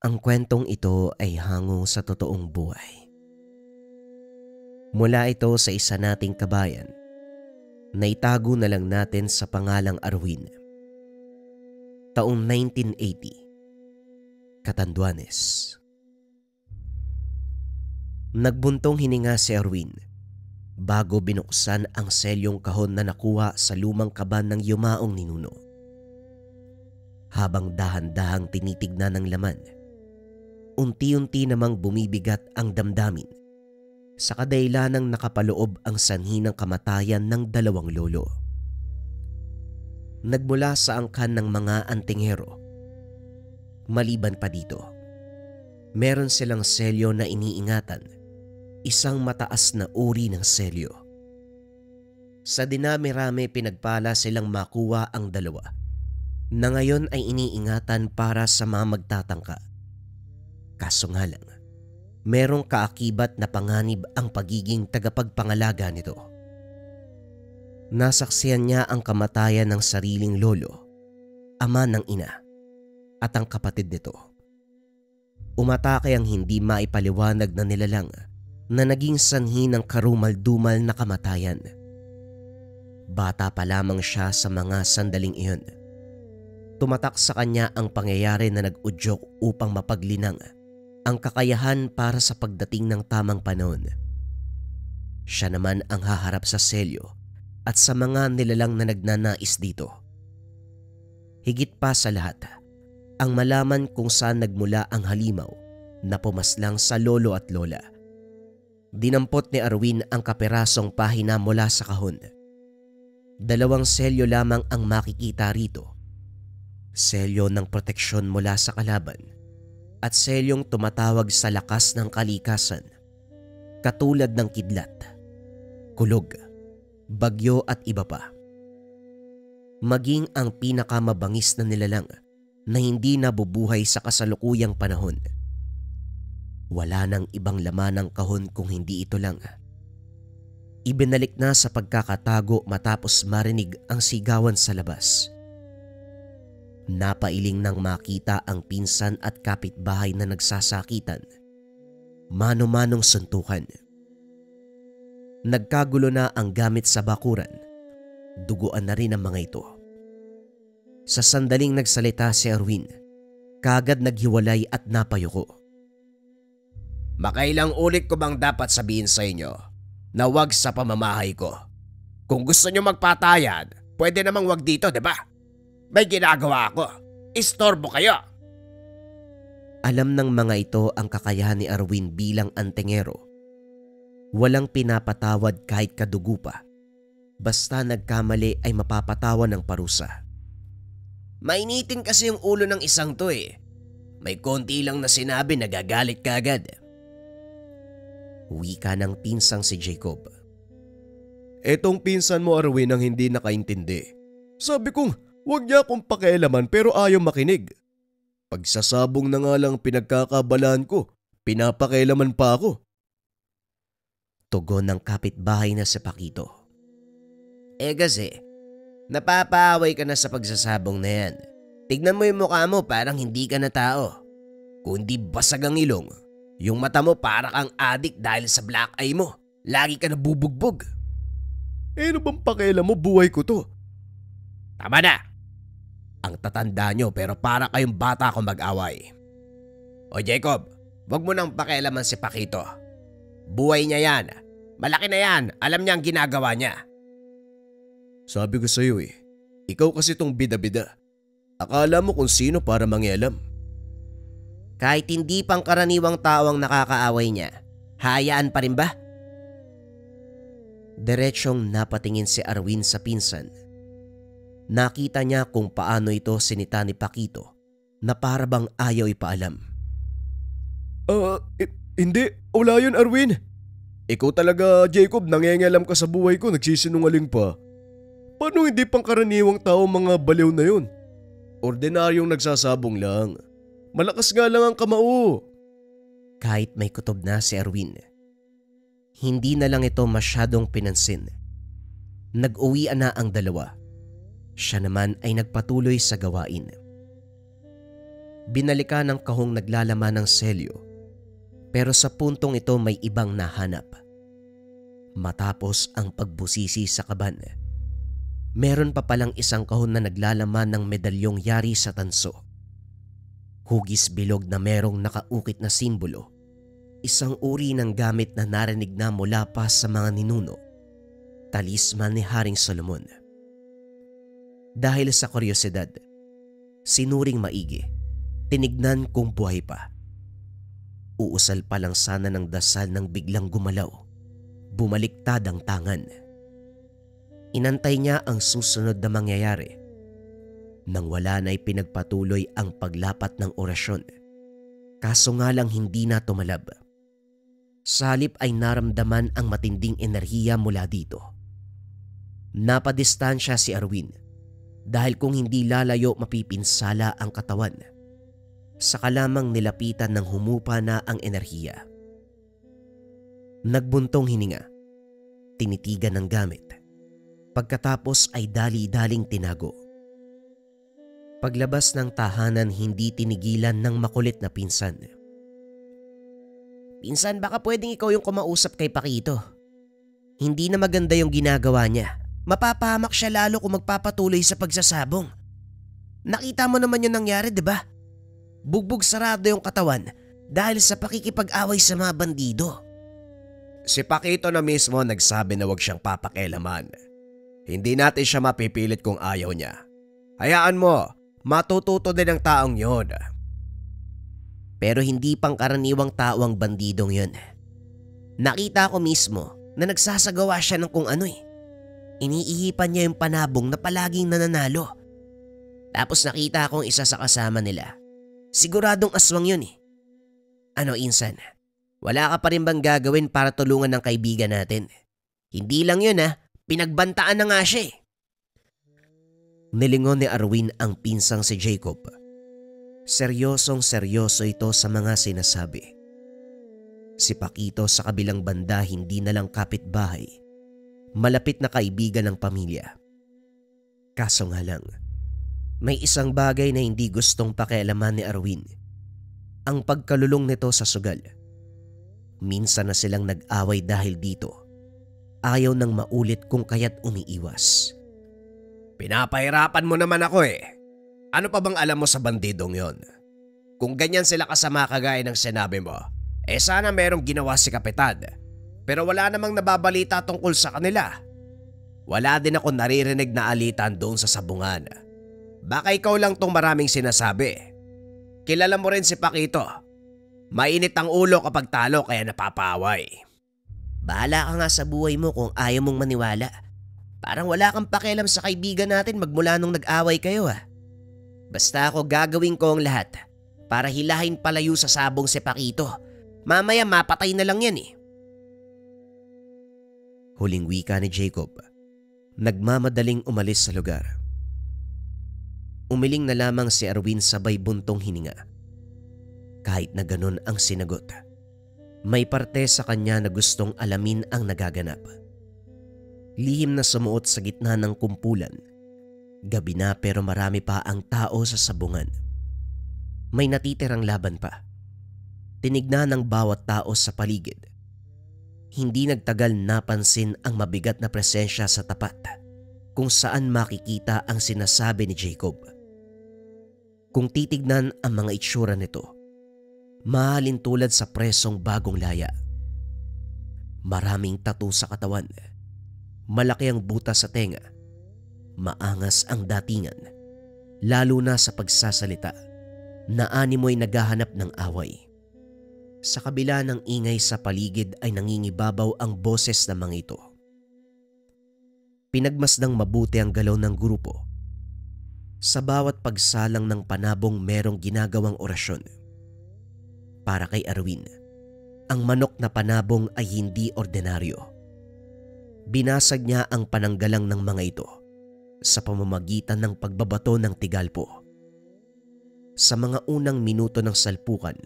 Ang kwentong ito ay hango sa totoong buhay. Mula ito sa isa nating kabayan na itago na lang natin sa pangalang Arwin. Taong 1980, Catanduanes. Nagbuntong hininga si Arwin bago binuksan ang selyong kahon na nakuha sa lumang kaban ng yumaong ninuno. Habang dahan-dahang tinitignan ng laman, unti-unti namang bumibigat ang damdamin sa kadailanang nakapaloob ang sanhi ng kamatayan ng dalawang lolo. Nagmula sa angkan ng mga antingero. Maliban pa dito, meron silang selyo na iniingatan, isang mataas na uri ng selyo. Sa dinami-rami pinagpala silang makuha ang dalawa na ngayon ay iniingatan para sa mga magtatangka. Kaso nga lang, merong kaakibat na panganib ang pagiging tagapagpangalaga nito. Nasaksihan niya ang kamatayan ng sariling lolo, ama ng ina, at ang kapatid nito. Umatake ang hindi maipaliwanag na nilalang na naging sanhi ng karumal-dumal na kamatayan. Bata pa lamang siya sa mga sandaling iyon. Tumatak sa kanya ang pangyayari na nag-udyok upang mapaglinang ang kakayahan para sa pagdating ng tamang panahon. Siya naman ang haharap sa selyo at sa mga nilalang na nagnanais dito. Higit pa sa lahat, ang malaman kung saan nagmula ang halimaw na pumaslang sa lolo at lola. Dinampot ni Arwin ang kapirasong pahina mula sa kahon. 2 selyo lamang ang makikita rito. Selyo ng proteksyon mula sa kalaban at selyong tumatawag sa lakas ng kalikasan, katulad ng kidlat, kulog, bagyo at iba pa. Maging ang pinakamabangis na nilalang na hindi nabubuhay sa kasalukuyang panahon. Wala nang ibang laman ng kahon kung hindi ito lang. Ibinalik na sa pagkakatago matapos marinig ang sigawan sa labas. Napailing nang makita ang pinsan at kapitbahay na nagsasakitan. Mano-manong suntukan. Nagkagulo na ang gamit sa bakuran. Duguan na rin ang mga ito. Sa sandaling nagsalita si Arwin, kagad naghiwalay at napayuko. Makailang ulit ko bang dapat sabihin sa inyo na wag sa pamamahay ko? Kung gusto nyo magpatayan, pwede namang wag dito, di ba? May ginagawa ako. Istorbo kayo. Alam ng mga ito ang kakayahan ni Arwin bilang antingero. Walang pinapatawad kahit kadugo pa. Basta nagkamali ay mapapatawan ng parusa. Mainitin kasi yung ulo ng isang to eh. May konti lang na sinabi nagagalit ka agad. Wika ng pinsang si Jacob. Etong pinsan mo Arwin ang hindi nakaintindi. Sabi kong huwag niya akong pakialaman pero ayaw makinig. Pagsasabong na nga lang pinagkakabalaan ko, pinapakialaman pa ako. Tugon ng kapitbahay na si Pakito. Kasi, napapaaway ka na sa pagsasabong na yan. Tignan mo yung mukha mo parang hindi ka na tao. Kung di basag ang ilong, yung mata mo para kang adik dahil sa black eye mo. Lagi ka nabubugbog. Ano bang pakialam mo, buhay ko to? Tama na! Ang tatanda nyo pero para kayong bata kung mag-away. O Jacob, wag mo nang pakialaman si Pakito. Buhay niya yan. Malaki na yan. Alam niya ang ginagawa niya. Sabi ko sa'yo ikaw kasi tong bida-bida. Akala mo kung sino para mangialam. Kahit hindi pang karaniwang tao ang nakakaaway niya, hayaan pa rin ba? Diretsyong napatingin si Arwin sa pinsan. Nakita niya kung paano ito sinita ni Pakito na para bang ayaw ipaalam. Hindi. Wala yun, Arwin. Ikaw talaga, Jacob, nangengalam ka sa buhay ko, nagsisinungaling pa. Paano hindi pangkaraniwang tao mga baliw na yun? Ordinaryong nagsasabong lang. Malakas nga lang ang kamao. Kahit may kutob na si Arwin, hindi na lang ito masyadong pinansin. Nag-uwian na ang dalawa. Siya naman ay nagpatuloy sa gawain. Binalikan ng kahong naglalaman ng selyo, pero sa puntong ito may ibang nahanap. Matapos ang pagbusisi sa kaban, meron pa palang isang kahon na naglalaman ng medalyong yari sa tanso. Hugis bilog na merong nakaukit na simbolo, isang uri ng gamit na narinig na mula pa sa mga ninuno, talisman ni Haring Solomon. Dahil sa kuryosidad, sinuring maigi, tinignan kung buhay pa. Uusal pa lang sana ng dasal nang biglang gumalaw, bumaliktad ang tangan. Inantay niya ang susunod na mangyayari. Nang wala na'y pinagpatuloy ang paglapat ng orasyon. Kaso nga lang hindi na tumalab. Sa halip ay naramdaman ang matinding enerhiya mula dito. Napadistansya si Arwin dahil kung hindi lalayo mapipinsala ang katawan. Saka lamang nilapitan ng humupa na ang enerhiya. Nagbuntong hininga, tinitigan ng gamit. Pagkatapos ay dali-daling tinago. Paglabas ng tahanan, hindi tinigilan ng makulit na pinsan. Pinsan, baka pwedeng ikaw yung kumausap kay Pakito. Hindi na maganda yung ginagawa niya. Mapapahamak siya lalo kung magpapatuloy sa pagsasabong. Nakita mo naman yung nangyari, di ba? Bugbog sarado yung katawan dahil sa pakikipag-away sa mga bandido. Si Pakito na mismo nagsabi na huwag siyang papakialaman. Hindi natin siya mapipilit kung ayaw niya. Hayaan mo, matututo din ang taong yon. Pero hindi pangkaraniwang tao ang bandidong yun. Nakita ko mismo na nagsasagawa siya ng kung ano eh. Iniihipan niya yung panabong na palaging nananalo. Tapos nakita akong isa sa kasama nila. Siguradong aswang yun eh. Ano, Insan? Wala ka pa rin bang gagawin para tulungan ng kaibigan natin? Hindi lang yun ah. Pinagbantaan na nga siya eh. Nilingon ni Arwin ang pinsang si Jacob. Seryosong seryoso ito sa mga sinasabi. Si Pakito sa kabilang banda hindi na lang kapitbahay, malapit na kaibigan ng pamilya. Kaso nga lang, may isang bagay na hindi gustong pakialaman ni Arwin. Ang pagkalulong nito sa sugal. Minsan na silang nag-away dahil dito. Ayaw nang maulit kung kaya't umiiwas. Pinapahirapan mo naman ako eh. Ano pa bang alam mo sa bandidong yon? Kung ganyan sila kasama kagaya ng sinabi mo, sana merong ginawa si Kapitan. Pero wala namang nababalita tungkol sa kanila. Wala din ako naririnig na alitan doon sa sabungan. Baka ikaw lang tong maraming sinasabi. Kilala mo rin si Pakito. Mainit ang ulo kapag talo kaya napapaway. Bahala ka nga sa buhay mo kung ayaw mong maniwala. Parang wala kang pakialam sa kaibigan natin magmula nung nag-away kayo ah. Basta ako gagawin ko ang lahat para hilahin palayo sa sabong si Pakito. Mamaya mapatay na lang yan eh. Huling wika ni Jacob. Nagmamadaling umalis sa lugar. Umiling na lamang si Arwin sabay buntong hininga. Kahit na ganun ang sinagot, may parte sa kanya na gustong alamin ang nagaganap. Lihim na sumuot sa gitna ng kumpulan. Gabi na pero marami pa ang tao sa sabungan. May natitirang laban pa. Tinignan ng bawat tao sa paligid. Hindi nagtagal napansin ang mabigat na presensya sa tapat kung saan makikita ang sinasabi ni Jacob. Kung titignan ang mga itsura nito, mahalin tulad sa presong bagong laya. Maraming tattoo sa katawan. Malaki ang butas sa tenga. Maangas ang datingan. Lalo na sa pagsasalita na animoy naghahanap ng away. Sa kabila ng ingay sa paligid ay nangingibabaw ang boses ng mga ito. Pinagmasdang mabuti ang galaw ng grupo. Sa bawat pagsalang ng panabong merong ginagawang orasyon. Para kay Arwin, ang manok na panabong ay hindi ordinaryo. Binasag niya ang pananggalang ng mga ito sa pamamagitan ng pagbabato ng tigalpo. Sa mga unang minuto ng salpukan,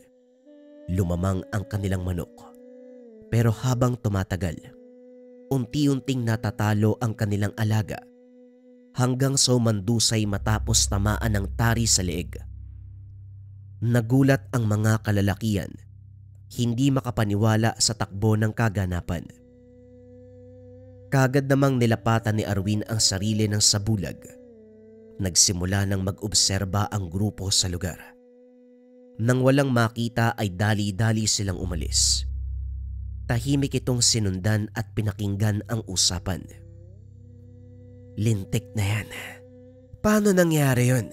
lumamang ang kanilang manok. Pero habang tumatagal, unti-unting natatalo ang kanilang alaga hanggang sa umandusay matapos tamaan ng tari sa leeg. Nagulat ang mga kalalakian, hindi makapaniwala sa takbo ng kaganapan. Kaagad namang nilapatan ni Arwin ang sarili ng sabulag. Nagsimula ng mag-obserba ang grupo sa lugar. Nang walang makita ay dali-dali silang umalis. Tahimik itong sinundan at pinakinggan ang usapan. Lintik na yan. Paano nangyari yun?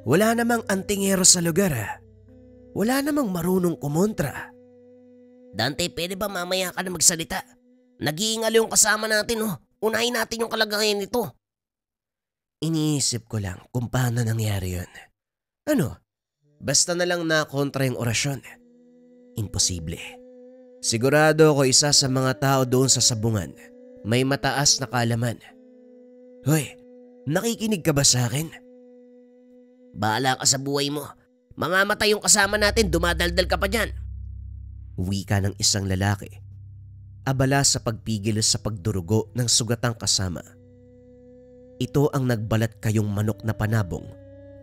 Wala namang antingero sa lugar. Wala namang marunong kumontra. Dante, pwede ba mamaya ka na magsalita? Nag-iingal yung kasama natin oh. Unahin natin yung kalagayan nito. Iniisip ko lang kung paano nangyari yun. Ano? Basta na lang na kontra yung orasyon. Imposible. Sigurado ako isa sa mga tao doon sa sabungan may mataas na kaalaman. Hoy, nakikinig ka ba sa akin? Bahala ka sa buhay mo. Mamamatay yung kasama natin, dumadaldal ka pa dyan. Wika ng isang lalaki. Abala sa pagpigil sa pagdurugo ng sugatang kasama. Ito ang nagbalat kayong manok na panabong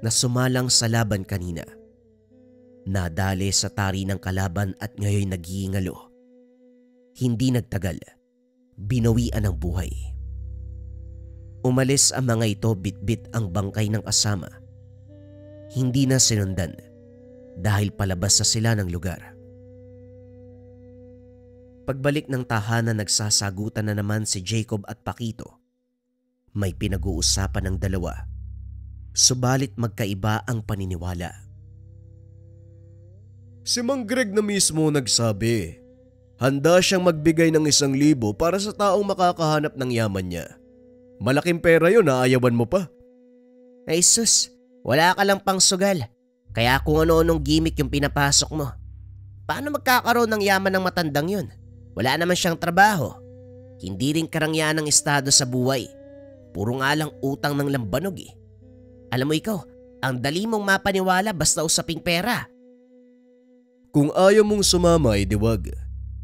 na sumalang sa laban kanina. Nadali sa tari ng kalaban at ngayon nag-iingalo. Hindi nagtagal, binawian ng buhay. Umalis ang mga ito bitbit ang bangkay ng kasama. Hindi na sinundan dahil palabas na sila ng lugar. Pagbalik ng tahanan, nagsasagutan na naman si Jacob at Paquito. May pinag-uusapan ng dalawa, subalit magkaiba ang paniniwala. Si Mang Greg na mismo nagsabi, handa siyang magbigay ng 1,000 para sa taong makakahanap ng yaman niya. Malaking pera yun, naayawan mo pa. Ay sus, wala ka lang pang sugal. Kaya kung ano-anong gimmick yung pinapasok mo. Paano magkakaroon ng yaman ng matandang yun? Wala naman siyang trabaho. Hindi rin karangyaan ng estado sa buhay. Puro nga lang utang ng lambanog eh. Alam mo ikaw, ang dali mong mapaniwala basta usaping pera. Kung ayaw mong sumama ay diwag.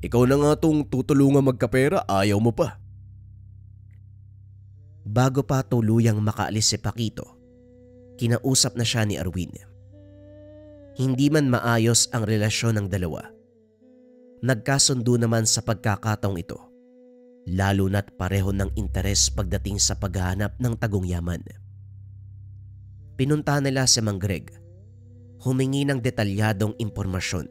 Ikaw na nga tong tutulungan magkapera, ayaw mo pa. Bago pa tuluyang makaalis si Paquito, kinausap na siya ni Arwin. Hindi man maayos ang relasyon ng dalawa. Nagkasundo naman sa pagkakataong ito, lalo na't pareho ng interes pagdating sa paghahanap ng tagong yaman. Pinunta nila si Mang Greg, humingi ng detalyadong impormasyon.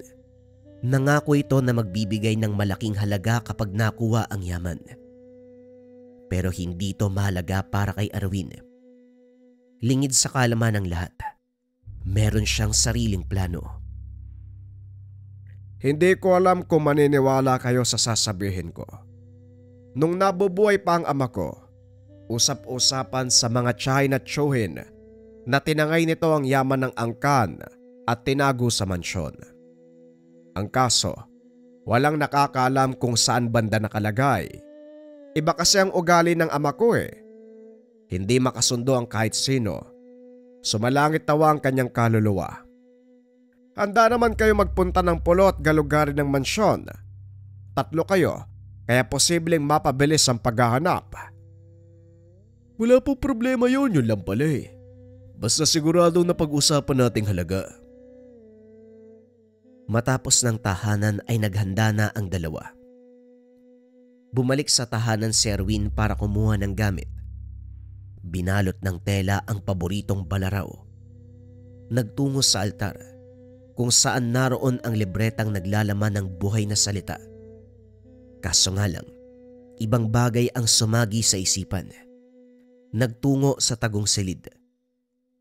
Nangako ito na magbibigay ng malaking halaga kapag nakuha ang yaman. Pero hindi ito mahalaga para kay Arwin. Lingid sa kaalaman ng lahat, meron siyang sariling plano. Hindi ko alam kung maniniwala kayo sa sasabihin ko. Nung nabubuhay pa ang ama ko, usap-usapan sa mga China tsuhin na tinangay nito ang yaman ng angkan at tinago sa mansyon. Ang kaso, walang nakakaalam kung saan banda nakalagay. Iba kasi ang ugali ng ama ko eh. Hindi makasundo ang kahit sino. Sumalangit tawa ang kanyang kaluluwa. Handa naman kayo magpunta ng pulo at galugarin ng mansyon. 3 kayo, kaya posibleng mapabilis ang paghahanap. Wala po problema yun lang pala eh. Basta sigurado na pag-usapan nating halaga. Matapos ng tahanan ay naghanda na ang dalawa. Bumalik sa tahanan si Arwin para kumuha ng gamit. Binalot ng tela ang paboritong balaraw. Nagtungo sa altar kung saan naroon ang libretang naglalaman ng buhay na salita. Kaso nga lang, ibang bagay ang sumagi sa isipan. Nagtungo sa tagong silid.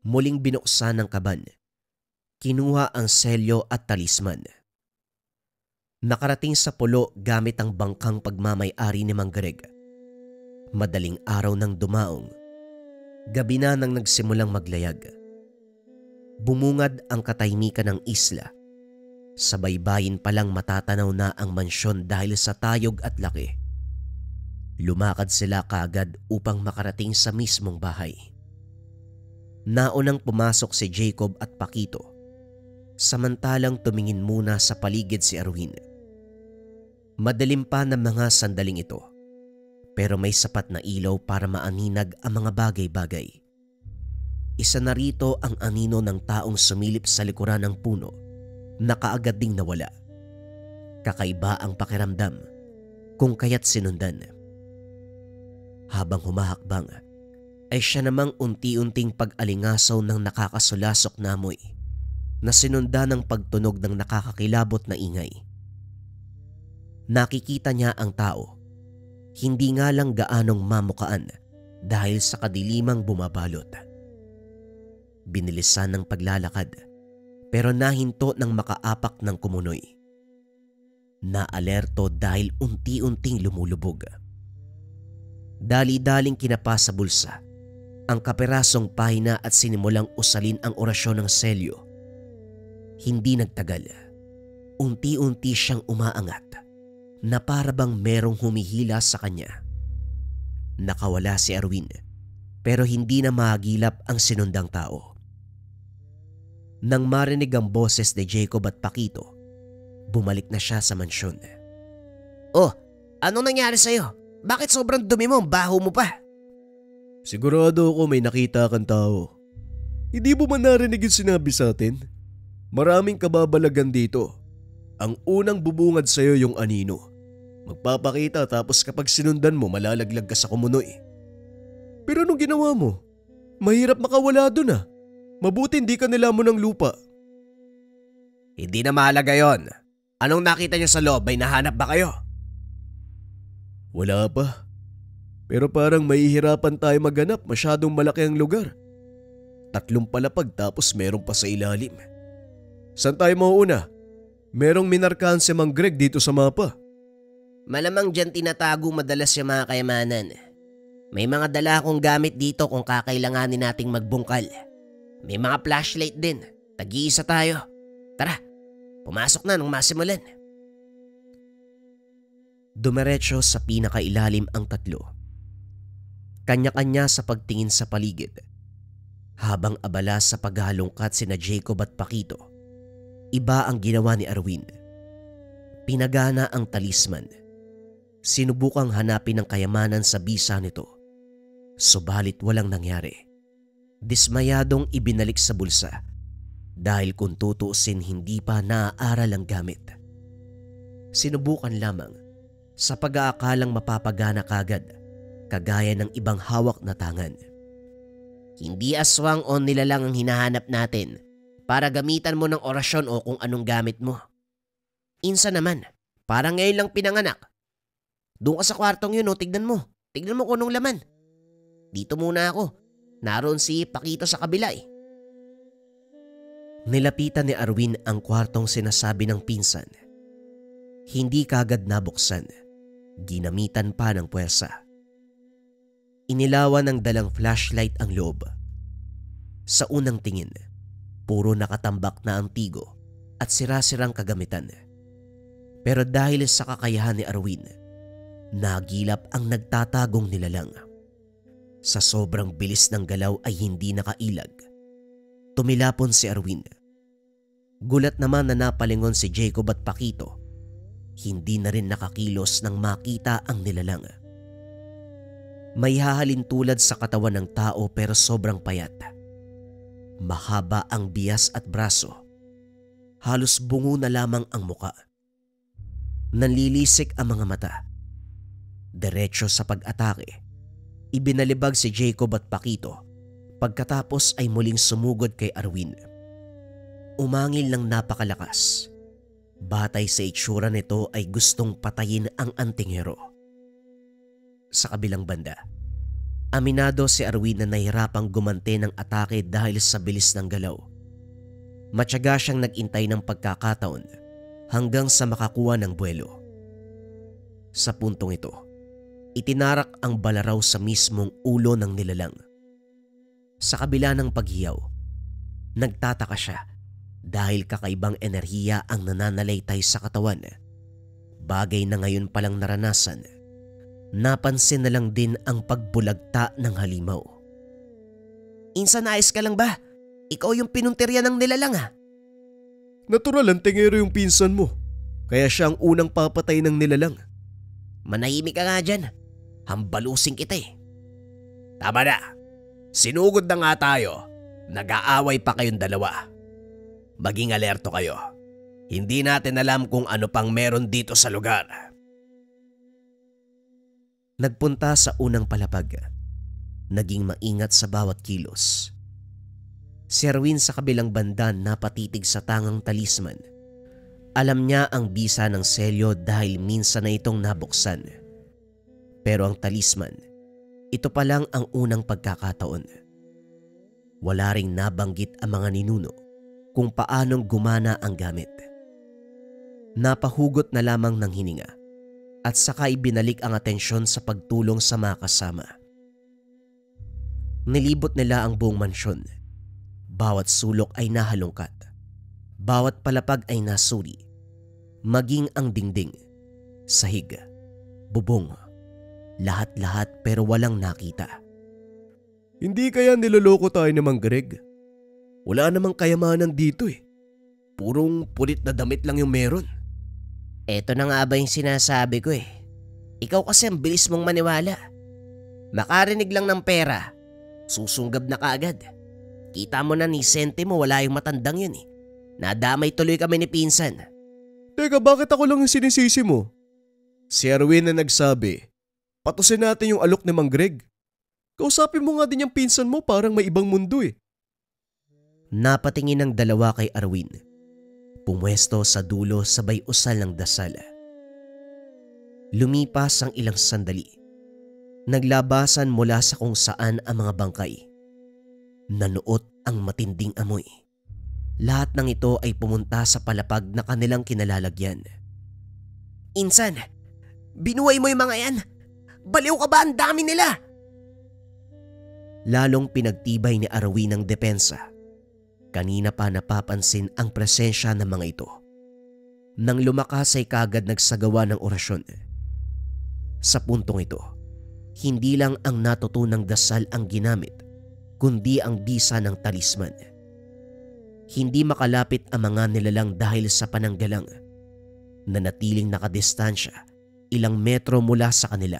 Muling binuksan ng kaban. Kinuha ang selyo at talisman. Nakarating sa pulo gamit ang bangkang pagmamay-ari ni Mang Greg. Madaling araw nang dumaong. Gabi na nang nagsimulang maglayag. Bumungad ang katahimikan ng isla. Sa baybayin palang matatanaw na ang mansyon dahil sa tayog at laki. Lumakad sila kaagad upang makarating sa mismong bahay. Naunang pumasok si Jacob at Paquito. Samantalang tumingin muna sa paligid si Arwin. Madilim pa ng mga sandaling ito, pero may sapat na ilaw para maaninag ang mga bagay-bagay. Isa na rito ang anino ng taong sumilip sa likuran ng puno na kaagad ding nawala. Kakaiba ang pakiramdam kung kaya't sinundan. Habang humahakbang ay siya namang unti-unting pag-alingasaw ng nakakasulasok na amoy na sinundan ng pagtunog ng nakakakilabot na ingay. Nakikita niya ang tao, hindi nga lang gaanong mamukaan dahil sa kadilimang bumabalot. Binilisan ng paglalakad pero nahinto ng makaapak ng kumunoy. Naalerto dahil unti-unting lumulubog. Dali-daling kinapa sa bulsa ang kapirasong pahina at sinimulang usalin ang orasyon ng selyo. Hindi nagtagal. Unti-unti siyang umaangat na para bang merong humihila sa kanya. Nakawala si Arwin pero hindi na mahagilap ang sinundang tao. Nang marinig ang boses ni Jacob at Paquito, bumalik na siya sa mansyon. Oh, anong nangyari sa'yo? Bakit sobrang dumi mo? Baho mo pa. Sigurado ako may nakita kang tao. Hindi mo man narinig yung sinabi sa atin? Maraming kababalagan dito. Ang unang bubungad sa'yo yung anino. Magpapakita tapos kapag sinundan mo malalaglag ka sa kumunoy. Pero anong ginawa mo? Mahirap makawala dun ah. Mabuti hindi ka nilamon ng lupa. Hindi na mahalaga yon. Anong nakita niyo sa loob? May nahanap ba kayo? Wala pa. Pero parang mahihirapan tayo maghanap, masyadong malaki ang lugar. 3 palapag tapos meron pa sa ilalim. Saan tayo mauuna? Merong minarkahan si Mang Greg dito sa mapa. Malamang dyan tinatago madalas yung mga kayamanan. May mga dala akong gamit dito kung kakailanganin nating magbungkal. May mga flashlight din. Tag-iisa tayo. Tara, pumasok na nung masimulan. Dumiretso sa pinakailalim ang tatlo. Kanya-kanya sa pagtingin sa paligid. Habang abala sa paghalungkat sina Jacob at Paquito, iba ang ginawa ni Arwin. Pinagana ang talisman. Sinubukang hanapin ang kayamanan sa bisa nito. Subalit walang nangyari. Dismayadong ibinalik sa bulsa dahil kung tutuusin hindi pa naaaral ang gamit. Sinubukan lamang sa pag-aakalang mapapagana kagad kagaya ng ibang hawak na tangan. Hindi aswang o nilalang ang hinahanap natin para gamitan mo ng orasyon o kung anong gamit mo. Insa naman, parang ngayon lang pinanganak. Doon ka sa kwartong yun o, tignan mo. Tignan mo kung anong laman. Dito muna ako. Naroon si Paquito sa kabila eh. Nilapitan ni Arwin ang kwartong sinasabi ng pinsan. Hindi kagad nabuksan. Ginamitan pa ng puwersa. Inilawan ng dalang flashlight ang loob. Sa unang tingin, puro nakatambak na antigo at sira-sirang kagamitan. Pero dahil sa kakayahan ni Arwin, nagilap ang nagtatagong nilalang. Sa sobrang bilis ng galaw ay hindi nakailag. Tumilapon si Arwin. Gulat naman na napalingon si Jacob at Paquito. Hindi na rin nakakilos nang makita ang nilalang. May hahalin tulad sa katawan ng tao pero sobrang payat. Mahaba ang bias at braso. Halos bungo na lamang ang muka. Nanlilisik ang mga mata. Diretso sa pag-atake. Ibinalibag si Jacob at Paquito. Pagkatapos ay muling sumugod kay Arwin. Umangil ng napakalakas. Batay sa itsura nito ay gustong patayin ang antinghero. Sa kabilang banda, aminado si Arwin na nahirapang gumante ng atake dahil sa bilis ng galaw. Matyaga siyang nag-intay ng pagkakataon hanggang sa makakuha ng buwelo. Sa puntong ito, itinarak ang balaraw sa mismong ulo ng nilalang. Sa kabila ng paghiyaw, nagtataka siya dahil kakaibang enerhiya ang nananalaytay sa katawan. Bagay na ngayon palang naranasan. Napansin na lang din ang pagbulagta ng halimaw. Insan, ayos ka lang ba? Ikaw yung pinuntirya ng nilalang ha? Natural ang tingero yung pinsan mo. Kaya siya ang unang papatay ng nilalang. Manahimik ka nga dyan. Hambalusing kita eh. Tama na. Sinugod na nga tayo. Nag-aaway pa kayong dalawa. Maging alerto kayo. Hindi natin alam kung ano pang meron dito sa lugar. Nagpunta sa unang palapag. Naging maingat sa bawat kilos. Si Arwin sa kabilang banda napatitig sa tangang talisman. Alam niya ang bisa ng selyo dahil minsan na itong nabuksan. Pero ang talisman, ito pa lang ang unang pagkakataon. Wala ring nabanggit ang mga ninuno kung paanong gumana ang gamit. Napahugot na lamang ng hininga at saka ibinalik ang atensyon sa pagtulong sa mga kasama. Nilibot nila ang buong mansyon. Bawat sulok ay nahalungkat. Bawat palapag ay nasuri. Maging ang dingding, sahig, bubong, lahat-lahat pero walang nakita. Hindi kaya niloloko tayo ni Mang Greg? Wala namang kayamanan dito eh. Purong pulit na damit lang yung meron. Eto na nga ba yung sinasabi ko eh. Ikaw kasi ang bilis mong maniwala. Makarinig lang ng pera, susunggab na kaagad. Kita mo na ni Sente mo wala yung matandang yun eh. Nadamay tuloy kami ni Pinsan. Teka, bakit ako lang yung sinisisi mo? Si Arwin na nagsabi, patusin natin yung alok ni Mang Greg. Kausapin mo nga din yung pinsan mo, parang may ibang mundo eh. Napatingin ang dalawa kay Arwin. Pumwesto sa dulo sabay usal ng dasal. Lumipas ang ilang sandali. Naglabasan mula sa kung saan ang mga bangkay. Nanuot ang matinding amoy. Lahat ng ito ay pumunta sa palapag na kanilang kinalalagyan. Insan, binuhay mo yung mga yan. Baliw ka ba? Ang dami nila. Lalong pinagtibay ni Arwin ang depensa. Kanina pa napapansin ang presensya ng mga ito. Nang lumakas ay kagad nagsagawa ng orasyon. Sa puntong ito, hindi lang ang natutunang dasal ang ginamit, kundi ang bisa ng talisman. Hindi makalapit ang mga nilalang dahil sa pananggalang. Nanatiling nakadistansya ilang metro mula sa kanila.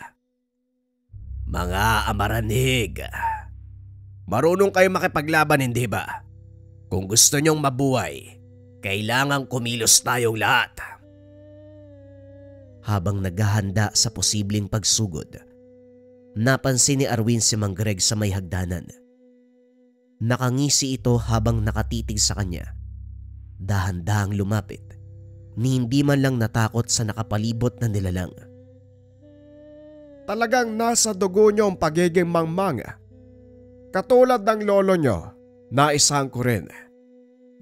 Mga amaranig, marunong kayo makipaglaban, hindi ba? Kung gusto nyong mabuhay, kailangang kumilos tayong lahat. Habang naghahanda sa posibleng pagsugod, napansin ni Arwin si Mang Greg sa may hagdanan. Nakangisi ito habang nakatitig sa kanya. Dahan-dahang lumapit, ni hindi man lang natakot sa nakapalibot na nilalang. Talagang nasa dugo niyo ang pagiging mangmang. Katulad ng lolo niyo, naisahan ko rin.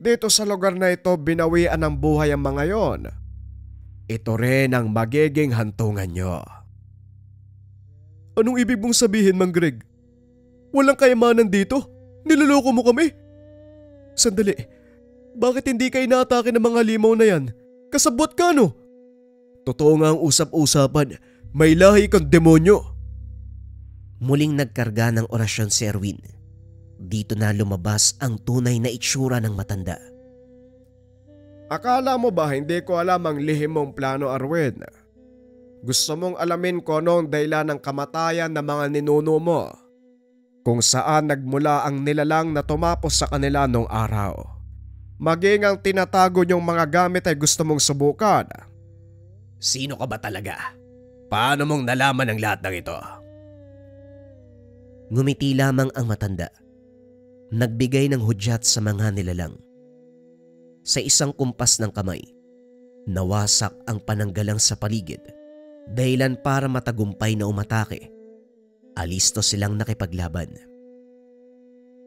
Dito sa lugar na ito binawian ng buhay ang mga yon. Ito rin ang magiging hantungan niyo. Anong ibig mong sabihin, Mang Greg? Walang kayamanan dito? Niloloko mo kami? Sandali, bakit hindi ka inaatake ng mga limaw na yan? Kasabot ka no? Totoo nga ang usap-usapan, may lahi kang demonyo. Muling nagkarga ng orasyon si Arwin. Dito na lumabas ang tunay na itsura ng matanda. Akala mo ba hindi ko alam ang lihim mong plano, Arwin? Gusto mong alamin ko anong dahilan ng kamatayan ng mga ninuno mo? Kung saan nagmula ang nilalang na tumapos sa kanila nung araw. Maging ang tinatago niyong mga gamit ay gusto mong subukan. Sino ka ba talaga? Paano mong nalaman ang lahat ng ito? Ngumiti lamang ang matanda. Nagbigay ng hudyat sa mga nilalang. Sa isang kumpas ng kamay, nawasak ang pananggalang sa paligid, dahilan para matagumpay na umatake. Alisto silang nakipaglaban.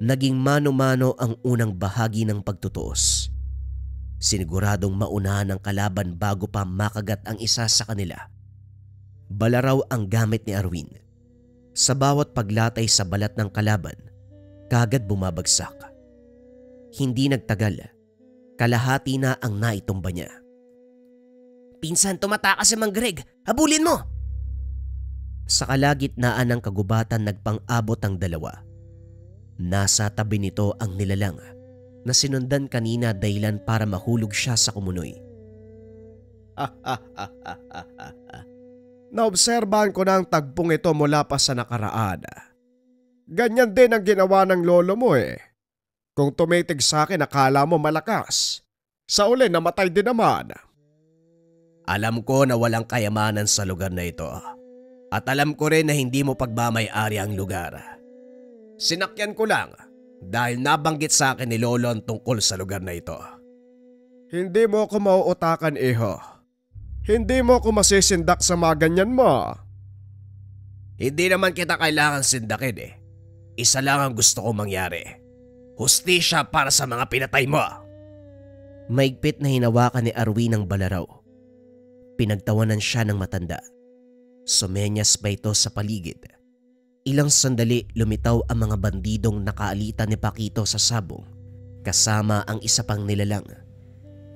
Naging mano-mano ang unang bahagi ng pagtutuos. Siniguradong maunahan ang kalaban bago pa makagat ang isa sa kanila. Balaraw ang gamit ni Arwin. Sa bawat paglatay sa balat ng kalaban, kagad bumabagsak. Hindi nagtagal, kalahati na ang naitumba niya. Pinsan, tumatakas si Mang Greg. Habulin mo! Sa kalagitnaan ng kagubatan nagpang-abot ang dalawa. Nasa tabi nito ang nilalang na sinundan kanina dahilan para mahulog siya sa kumunoy. Naobserbahan ko na ang tagpong ito mula pa sa nakaraan. Ganyan din ang ginawa ng lolo mo eh. Kung tumitig sa akin akala mo malakas, sa uli namatay din naman. Alam ko na walang kayamanan sa lugar na ito. At alam ko rin na hindi mo pagmamay-ari ang lugar. Sinakyan ko lang dahil nabanggit sa akin ni Lolo ang tungkol sa lugar na ito. Hindi mo ako mauutakan, iho. Hindi mo ako masisindak sa mga ganyan mo. Hindi naman kita kailangan sindakin eh. Isa lang ang gusto kong mangyari. Hustisya para sa mga pinatay mo. Maigpit na hinawakan ni Arwin ang balaraw. Pinagtawanan siya ng matanda. Sumenyas pa ito sa paligid. Ilang sandali lumitaw ang mga bandidong nakaalitan ni Paquito sa sabong kasama ang isa pang nilalang.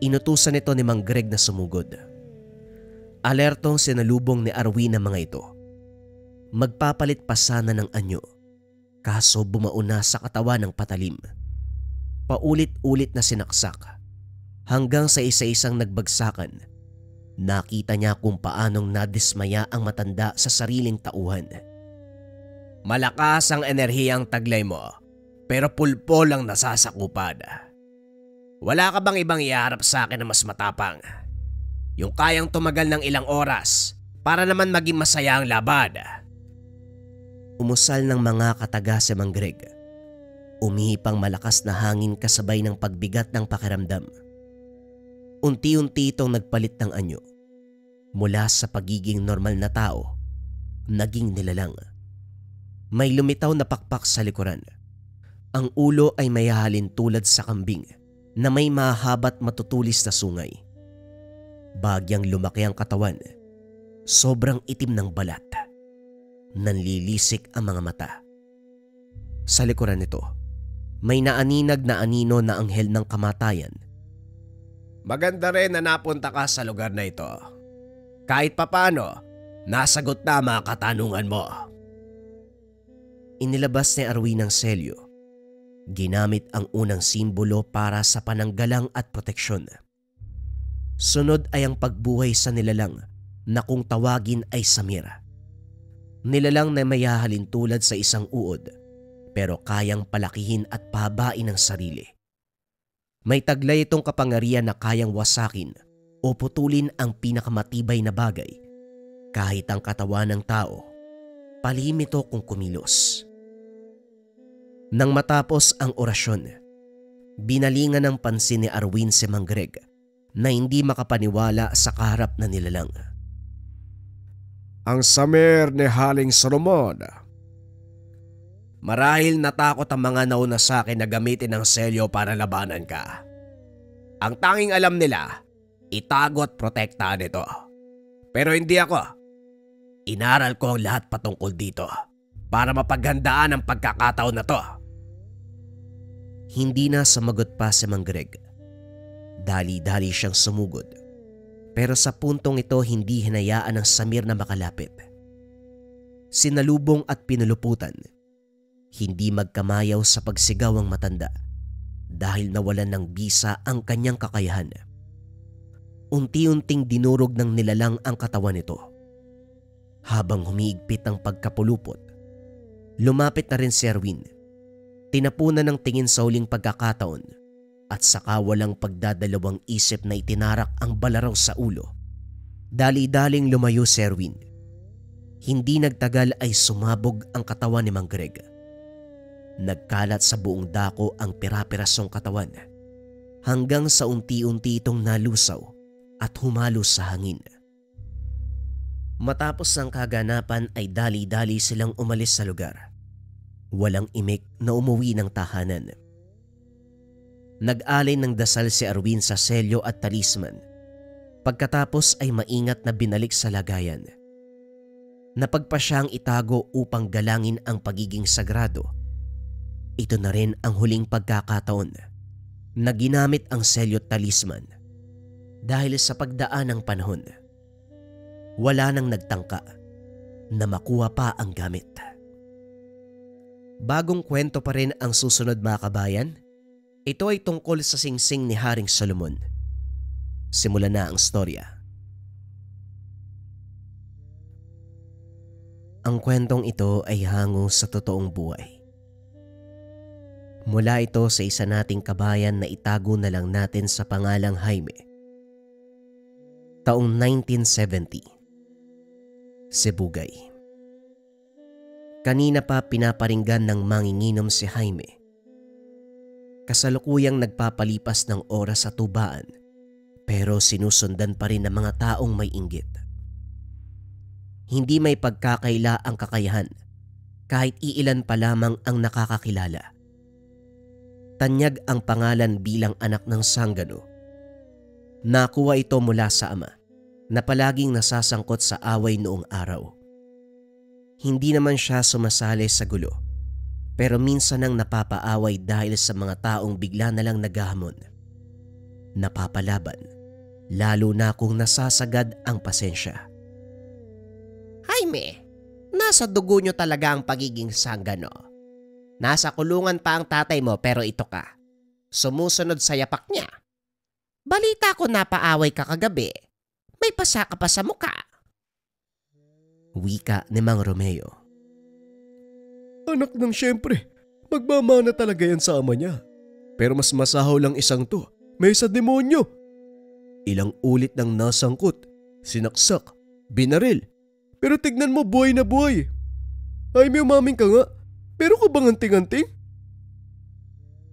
Inutusan nito ni Mang Greg na sumugod. Alertong sinalubong ni Arwin ang mga ito. Magpapalit pa sana ng anyo, kaso bumauna sa katawan ng patalim. Paulit-ulit na sinaksak hanggang sa isa-isang nagbagsakan. Nakita niya kung paanong nadismaya ang matanda sa sariling tauhan. Malakas ang enerhiyang taglay mo, pero pulpo lang nasasakupan. Wala ka bang ibang iharap sa akin na mas matapang? Yung kayang tumagal ng ilang oras para naman maging masaya ang laban. Umusal ng mga kataga si Mang Greg. Umihipang malakas na hangin kasabay ng pagbigat ng pakiramdam. Unti-unti itong nagpalit ng anyo. Mula sa pagiging normal na tao, naging nilalang. May lumitaw na pakpak sa likuran. Ang ulo ay may hahalin tulad sa kambing na may mahahaba't matutulis na sungay. Bagyang lumaki ang katawan. Sobrang itim ng balat. Nanlilisik ang mga mata. Sa likuran nito, may naaninag na anino na anghel ng kamatayan. Maganda rin na napunta ka sa lugar na ito. Kahit papano, nasagot na mga katanungan mo. Inilabas ni Arwin ang selyo. Ginamit ang unang simbolo para sa pananggalang at proteksyon. Sunod ay ang pagbuhay sa nilalang na kung tawagin ay Samira. Nilalang na may hahalin tulad sa isang uod pero kayang palakihin at pahabain ang sarili. May taglay itong kapangyarihan na kayang wasakin o putulin ang pinakamatibay na bagay kahit ang katawan ng tao. Palihim ito kung kumilos. Nang matapos ang orasyon, binalingan ng pansin ni Arwin si Mang Greg na hindi makapaniwala sa kaharap na nilalang. Ang Samir ni Haling Solomon. Marahil natakot ang mga nauna sa akin na gamitin ang selyo para labanan ka. Ang tanging alam nila, itago at protektahan ito. Pero hindi ako. Inaral ko ang lahat patungkol dito para mapaghandaan ang pagkakataon na to. Hindi na sumagot pa si Mang Greg. Dali-dali siyang sumugod. Pero sa puntong ito hindi hinayaan ng Samir na makalapit. Sinalubong at pinuluputan. Hindi magkamayaw sa pagsigaw ang matanda dahil nawalan ng bisa ang kanyang kakayahan. Unti-unting dinurog ng nilalang ang katawan nito. Habang humiigpit ang pagkapulupot, lumapit na rin si Arwin. Tinapunan ng tingin sa huling pagkakataon at saka walang pagdadalawang isip na itinarak ang balaraw sa ulo. Dali-daling lumayo si Arwin. Hindi nagtagal ay sumabog ang katawan ni Mang Greg. Nagkalat sa buong dako ang pira-pirasong katawan hanggang sa unti-unti itong nalusaw at humalo sa hangin. Matapos ang kaganapan ay dali-dali silang umalis sa lugar. Walang imik na umuwi ng tahanan. Nag-alay ng dasal si Arwin sa selyo at talisman. Pagkatapos ay maingat na binalik sa lagayan. Napagpa siyang itago upang galangin ang pagiging sagrado. Ito na rin ang huling pagkakataon na ginamit ang selyo at talisman dahil sa pagdaan ng panahon. Wala nang nagtangka na makuha pa ang gamit. Bagong kwento pa rin ang susunod mga kabayan. Ito ay tungkol sa singsing ni Haring Solomon. Simulan na ang storya. Ang kwentong ito ay hango sa totoong buhay. Mula ito sa isa nating kabayan na itago na lang natin sa pangalang Jaime. Taong 1970. Sibugay. Kanina pa pinaparinggan ng manginginom si Jaime. Kasalukuyang nagpapalipas ng oras sa tubaan, pero sinusundan pa rin ng mga taong may inggit. Hindi may pagkakaila ang kakayahan, kahit iilan pa lamang ang nakakakilala. Tanyag ang pangalan bilang anak ng sanggano. Nakuha ito mula sa ama na palaging nasasangkot sa away noong araw. Hindi naman siya sumasali sa gulo, pero minsan ang napapaaway dahil sa mga taong bigla na lang naghahamon. Napapalaban, lalo na kung nasasagad ang pasensya. Jaime, nasa dugo nyo talaga ang pagiging sanggano. Nasa kulungan pa ang tatay mo pero ito ka. Sumusunod sa yapak niya. Balita ko napaaway ka kagabi. May pasa ka pa sa muka. Wika ni Mang Romeo. Anak ng siyempre, magmamana talaga yan sa ama niya. Pero mas masahaw lang isang to, may sa demonyo. Ilang ulit nang nasangkot, sinaksak, binaril. Pero tignan mo buhay na buhay. Ay may umaming ka nga, pero ka bang anting-anting?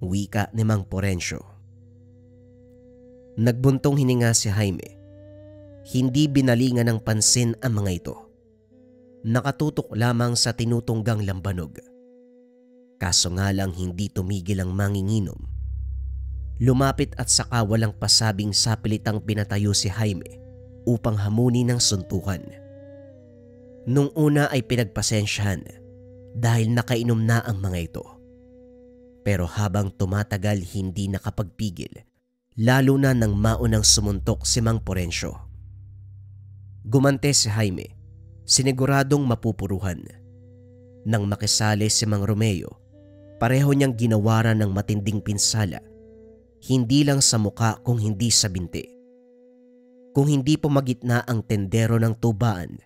Wika ni Mang Porencio. Nagbuntong hininga si Jaime. Hindi binalingan ng pansin ang mga ito. Nakatutok lamang sa tinutunggang lambanog. Kaso nga lang hindi tumigil ang manginginom. Lumapit at saka walang pasabing sapilitang pinatayo si Jaime upang hamunin ng suntukan. Nung una ay pinagpasensyahan dahil nakainom na ang mga ito. Pero habang tumatagal hindi nakapagpigil, lalo na nang maunang sumuntok si Mang Porencio. Gumante si Jaime, siniguradong mapupuruhan. Nang makisali si Mang Romeo, pareho niyang ginawaran ng matinding pinsala, hindi lang sa muka kung hindi sa binti. Kung hindi pumagitna ang tendero ng tubaan,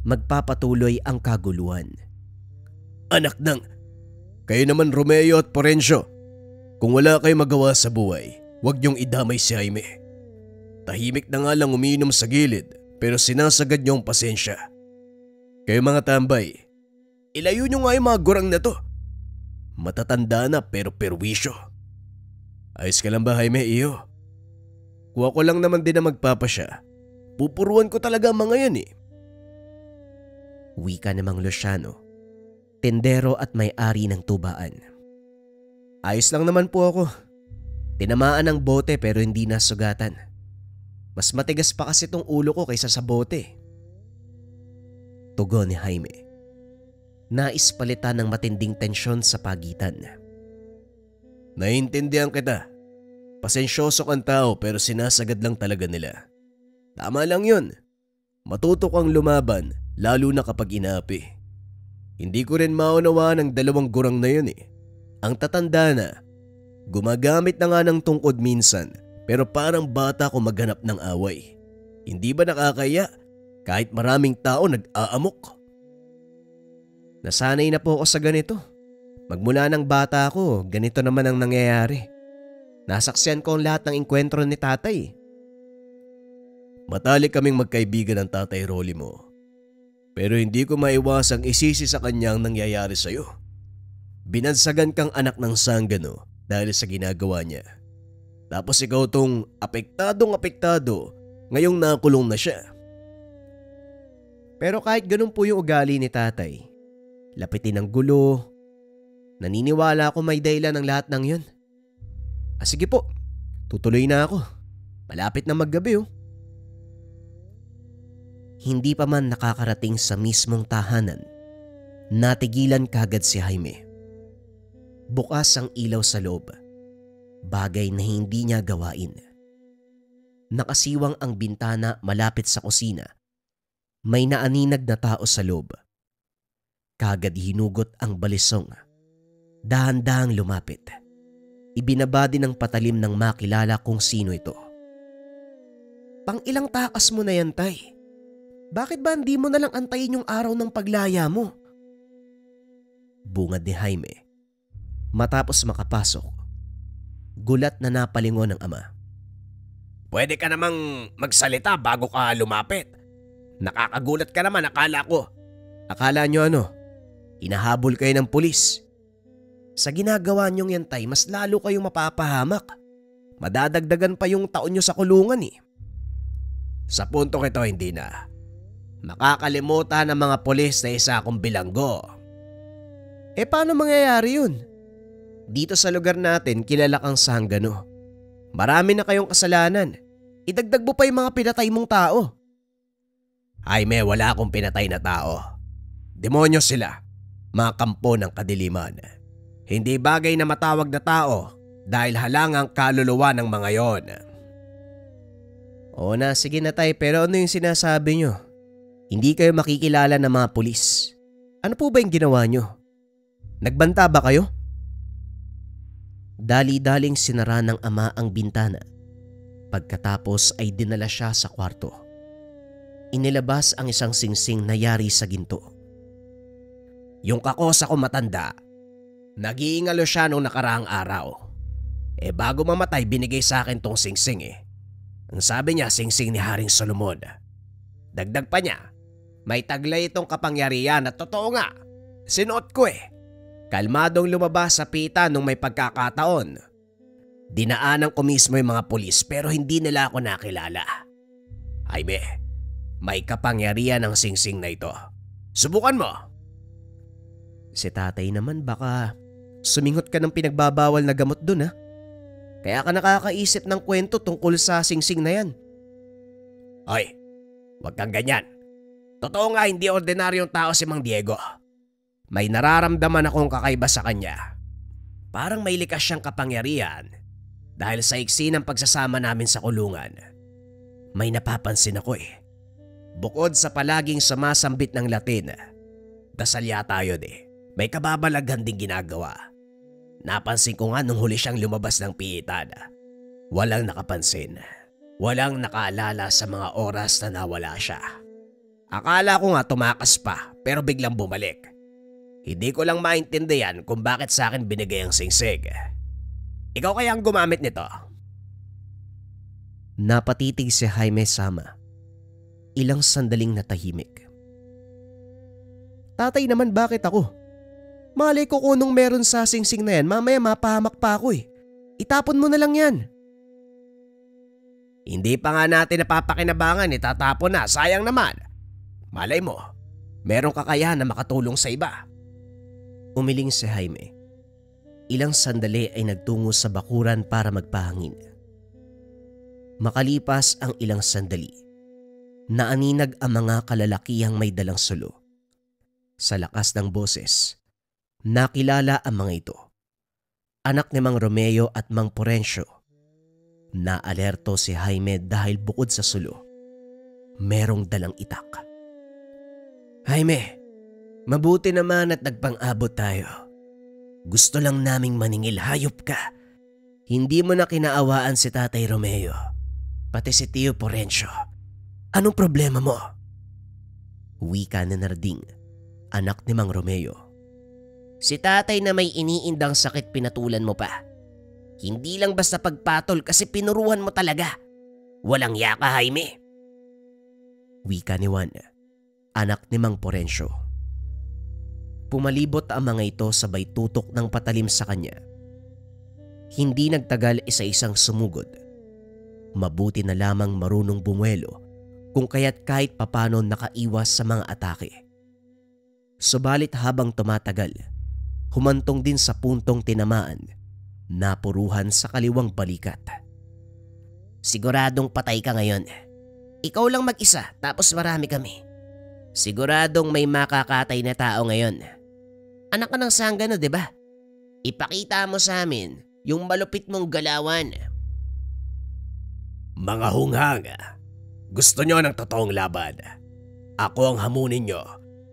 magpapatuloy ang kaguluhan. Anak ng, kayo naman Romeo at Porencio, kung wala kayo magawa sa buhay, huwag niyong idamay si Jaime. Tahimik na nga lang umiinom sa gilid pero sinasagad niyo ang pasensya. Kayo mga tambay, ilayo niyo nga yung mga gurang na to. Matatanda na pero perwisyo. Ayos ka lang ba Jaime, iyo? Kuha ko lang naman din na magpapasya. Pupuruan ko talaga ang mga yan eh. Wika ni Mang Luciano, tendero at may-ari ng tubaan. Ayos lang naman po ako. Tinamaan ng bote pero hindi nasugatan. Mas matigas pa kasi tong ulo ko kaysa sa bote. Tugon ni Jaime. Nais palitan ng matinding tensyon sa pagitan. Naiintindihan kita. Pasensyoso kang tao pero sinasagad lang talaga nila. Tama lang yun. Matuto kang lumaban lalo na kapag inaapi. Hindi ko rin maunawaan ang dalawang gurang na yun eh. Ang tatanda na, gumagamit na nga ng tungkod minsan pero parang bata ko maghanap ng away. Hindi ba nakakaya kahit maraming tao nag-aamok? Nasanay na po ako sa ganito. Magmula ng bata ako, ganito naman ang nangyayari. Nasaksiyan ko ang lahat ng engkwentro ni tatay. Matalik kaming magkaibigan ng tatay Rolly mo. Pero hindi ko maiwasang isisi sa kanya ang nangyayari sa'yo. Binansagan kang anak ng sanggano dahil sa ginagawa niya. Tapos ikaw tong apektado, ngayong nakulong na siya. Pero kahit ganun po yung ugali ni tatay, lapitin ng gulo, naniniwala ako may dahilan ng lahat ng yun. Sige po, tutuloy na ako. Malapit na maggabi oh. Hindi pa man nakakarating sa mismong tahanan, natigilan kagad si Jaime. Bukas ang ilaw sa loob, bagay na hindi niya gawain. Nakasiwang ang bintana malapit sa kusina. May naaninag na tao sa loob. Kagad hinugot ang balisong. Dahan-dahang lumapit. Ibinaba din ng patalim ng makilala kung sino ito. Pang-ilang takas mo na yan, tay? Bakit ba hindi mo nalang antayin yung araw ng paglaya mo? Bungad ni Jaime. Matapos makapasok, gulat na napalingon ng ama. Pwede ka namang magsalita bago ka lumapit. Nakakagulat ka naman, akala ko. Akala nyo ano? Hinahabol kayo ng pulis. Sa ginagawa nyong yan, tay, mas lalo kayong mapapahamak. Madadagdagan pa yung taon nyo sa kulungan eh. Sa puntong ito hindi na. Makakalimutan ng mga pulis na isa akong bilanggo. Paano mangyayari yun? Dito sa lugar natin, kilala kang sanggano. Marami na kayong kasalanan. Idagdag mo pa yung mga pinatay mong tao. Jaime, wala akong pinatay na tao. Demonyo sila, mga kampo ng kadiliman. Hindi bagay na matawag na tao dahil halangang kaluluwa ng mga yon. Oo na, sige na tay, pero ano yung sinasabi nyo? Hindi kayo makikilala ng mga pulis. Ano po ba yung ginawa nyo? Nagbanta ba kayo? Dali-daling sinara ng ama ang bintana. Pagkatapos ay dinala siya sa kwarto. Inilabas ang isang singsing na yari sa ginto. Yung kakosa ko matanda, nag-iingalo siya nung nakaraang araw. Bago mamatay binigay sa akin tong singsing eh. Ang sabi niya singsing ni Haring Solomon. Dagdag pa niya, may taglay itong kapangyarihan at totoo nga. Sinuot ko eh. Kalmadong lumabas sa pita nung may pagkakataon. Dinaanan ko mismo yung mga pulis pero hindi nila ako nakilala. Jaime, may kapangyarihan ang singsing na ito. Subukan mo. Si tatay naman baka sumingot ka ng pinagbabawal na gamot dun ha. Kaya ka nakakaisip ng kwento tungkol sa singsing na yan. Hoy, wag kang ganyan. Totoo nga hindi ordinaryong tao si Mang Diego. May nararamdaman akong kakaiba sa kanya. Parang may likas siyang kapangyarihan dahil sa iksi ng pagsasama namin sa kulungan. May napapansin ako eh. Bukod sa palaging sumasambit ng Latin, dasal yata yun eh. May kababalaghan ding ginagawa. Napansin ko nga nung huli siyang lumabas ng piitan. Walang nakapansin. Walang nakaalala sa mga oras na nawala siya. Akala ko nga tumakas pa pero biglang bumalik. Hindi ko lang maintindihan kung bakit sa akin binigay ang singsig. Ikaw kaya ang gumamit nito? Napatitig si Jaime Sama. Ilang sandaling natahimik. Tatay naman, bakit ako? Malay ko kung nung meron sa singsing na yan, mamaya mapahamak pa ako eh. Itapon mo na lang yan. Hindi pa nga natin napapakinabangan, itatapon na, sayang naman. Malay mo, merong kakayahan na makatulong sa iba. Umiling si Jaime. Ilang sandali ay nagtungo sa bakuran para magpahangin. Makalipas ang ilang sandali, naaninag ang mga kalalakihang may dalang sulo. Sa lakas ng boses, nakilala ang mga ito. Anak ni Mang Romeo at Mang Porencio. Naalerto si Jaime dahil bukod sa sulo, merong dalang itak. Jaime, mabuti naman at nagpang-abot tayo. Gusto lang naming maningil, hayop ka. Hindi mo na kinaawaan si Tatay Romeo, pati si Tio Porencio. Anong problema mo? Wika ni Narding, anak ni Mang Romeo. Si tatay na may iniindang sakit pinatulan mo pa. Hindi lang basta pagpatol kasi pinuruan mo talaga. Walang yaka, Jaime. Wika ni Juan, anak ni Mang Porencio. Pumalibot ang mga ito sabay tutok ng patalim sa kanya. Hindi nagtagal isa-isang sumugod. Mabuti na lamang marunong bumuelo kung kaya't kahit papano nakaiwas sa mga atake. Subalit habang tumatagal, humantong din sa puntong tinamaan, napuruhan sa kaliwang balikat. Siguradong patay ka ngayon. Ikaw lang mag-isa tapos marami kami. Siguradong may makakatay na tao ngayon. Anak ka ng sanggano, di ba? Ipakita mo sa amin yung malupit mong galawan. Mga hunghang, gusto nyo ng totoong laban. Ako ang hamunin nyo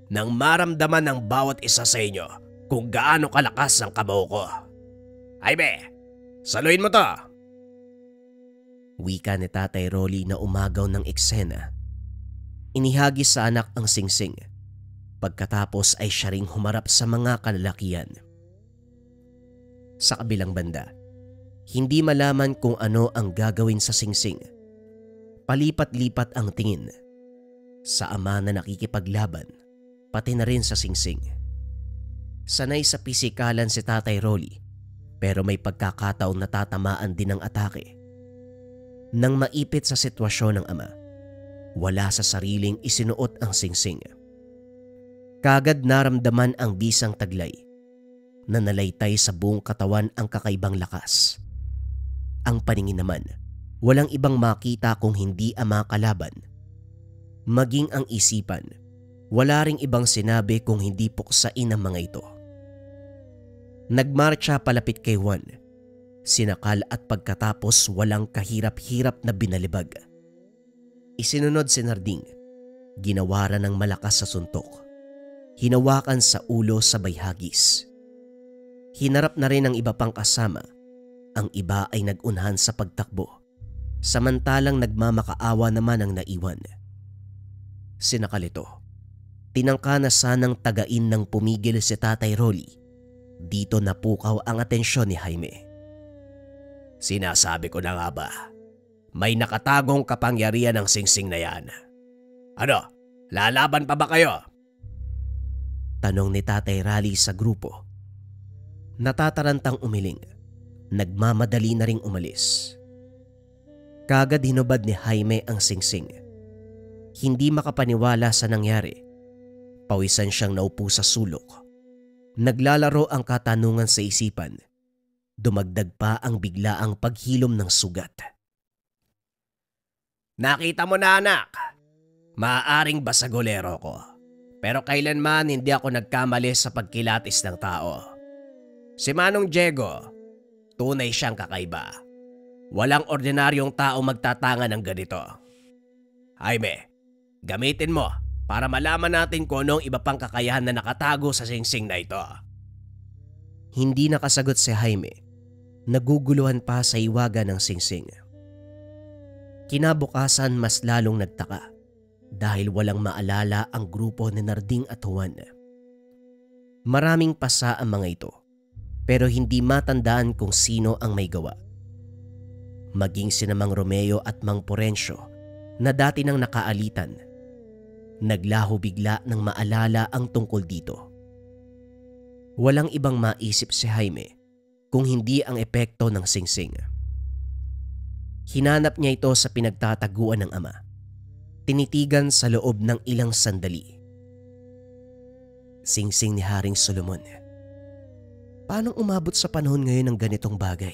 nang maramdaman ng bawat isa sa inyo kung gaano kalakas ang kamao ko. Jaime, saluhin mo to! Wika ni Tatay Rolly na umagaw ng eksena. Inihagis sa anak ang singsing. Pagkatapos ay siya ring humarap sa mga kalalakian. Sa kabilang banda, hindi malaman kung ano ang gagawin sa Singsing. Palipat-lipat ang tingin sa ama na nakikipaglaban, pati na rin sa Singsing. Sanay sa pisikalan si Tatay Rolly, pero may pagkakataong natatamaan din ng atake. Nang maipit sa sitwasyon ng ama, wala sa sariling isinuot ang Singsing. Kagad naramdaman ang bisang taglay na nalaytay sa buong katawan ang kakaibang lakas. Ang paningin naman, walang ibang makita kung hindi ama kalaban. Maging ang isipan, wala ring ibang sinabi kung hindi puksain ang mga ito. Nagmarcha palapit kay Juan, sinakal at pagkatapos walang kahirap-hirap na binalibag. Isinunod si Narding, ginawaran ng malakas sa suntok, hinawakan sa ulo sabay hagis. Hinarap na rin ang iba pang kasama, ang iba ay nag-unhan sa pagtakbo, samantalang nagmamakaawa naman ang naiwan. Sinakal ito, tinangka na sanang tagain ng pumigil si Tatay Rolly. Dito napukaw ang atensyon ni Jaime. Sinasabi ko na nga ba, may nakatagong kapangyarihan ng Singsing na yan. Ano, lalaban pa ba kayo? Tanong ni Tatay Rolly sa grupo. Natatarantang umiling, nagmamadali na ring umalis. Kagad hinubad ni Jaime ang Singsing. Hindi makapaniwala sa nangyari. Pawisan siyang naupo sa sulok. Naglalaro ang katanungan sa isipan. Dumagdag pa ang biglaang paghilom ng sugat. Nakita mo na anak, maaaring basagolero ko. Pero kailanman hindi ako nagkamali sa pagkilatis ng tao. Si Manong Diego, tunay siyang kakaiba. Walang ordinaryong tao magtatanga ng ganito. Jaime, gamitin mo para malaman natin kung anong iba pang kakayahan na nakatago sa Singsing na ito. Hindi nakasagot si Jaime. Naguguluhan pa sa iwaga ng Singsing. Kinabukasan mas lalong nagtaka dahil walang maalala ang grupo ni Narding at Juan. Maraming pasa ang mga ito pero hindi matandaan kung sino ang may gawa. Maging sina Mang Romeo at Mang Porencio na dati nang nakaalitan, naglaho bigla nang maalala ang tungkol dito. Walang ibang maisip si Jaime kung hindi ang epekto ng Singsing. Hinanap niya ito sa pinagtataguan ng ama. Tinitigan sa loob ng ilang sandali. Singsing ni Haring Solomon. Paano umabot sa panahon ngayon ng ganitong bagay?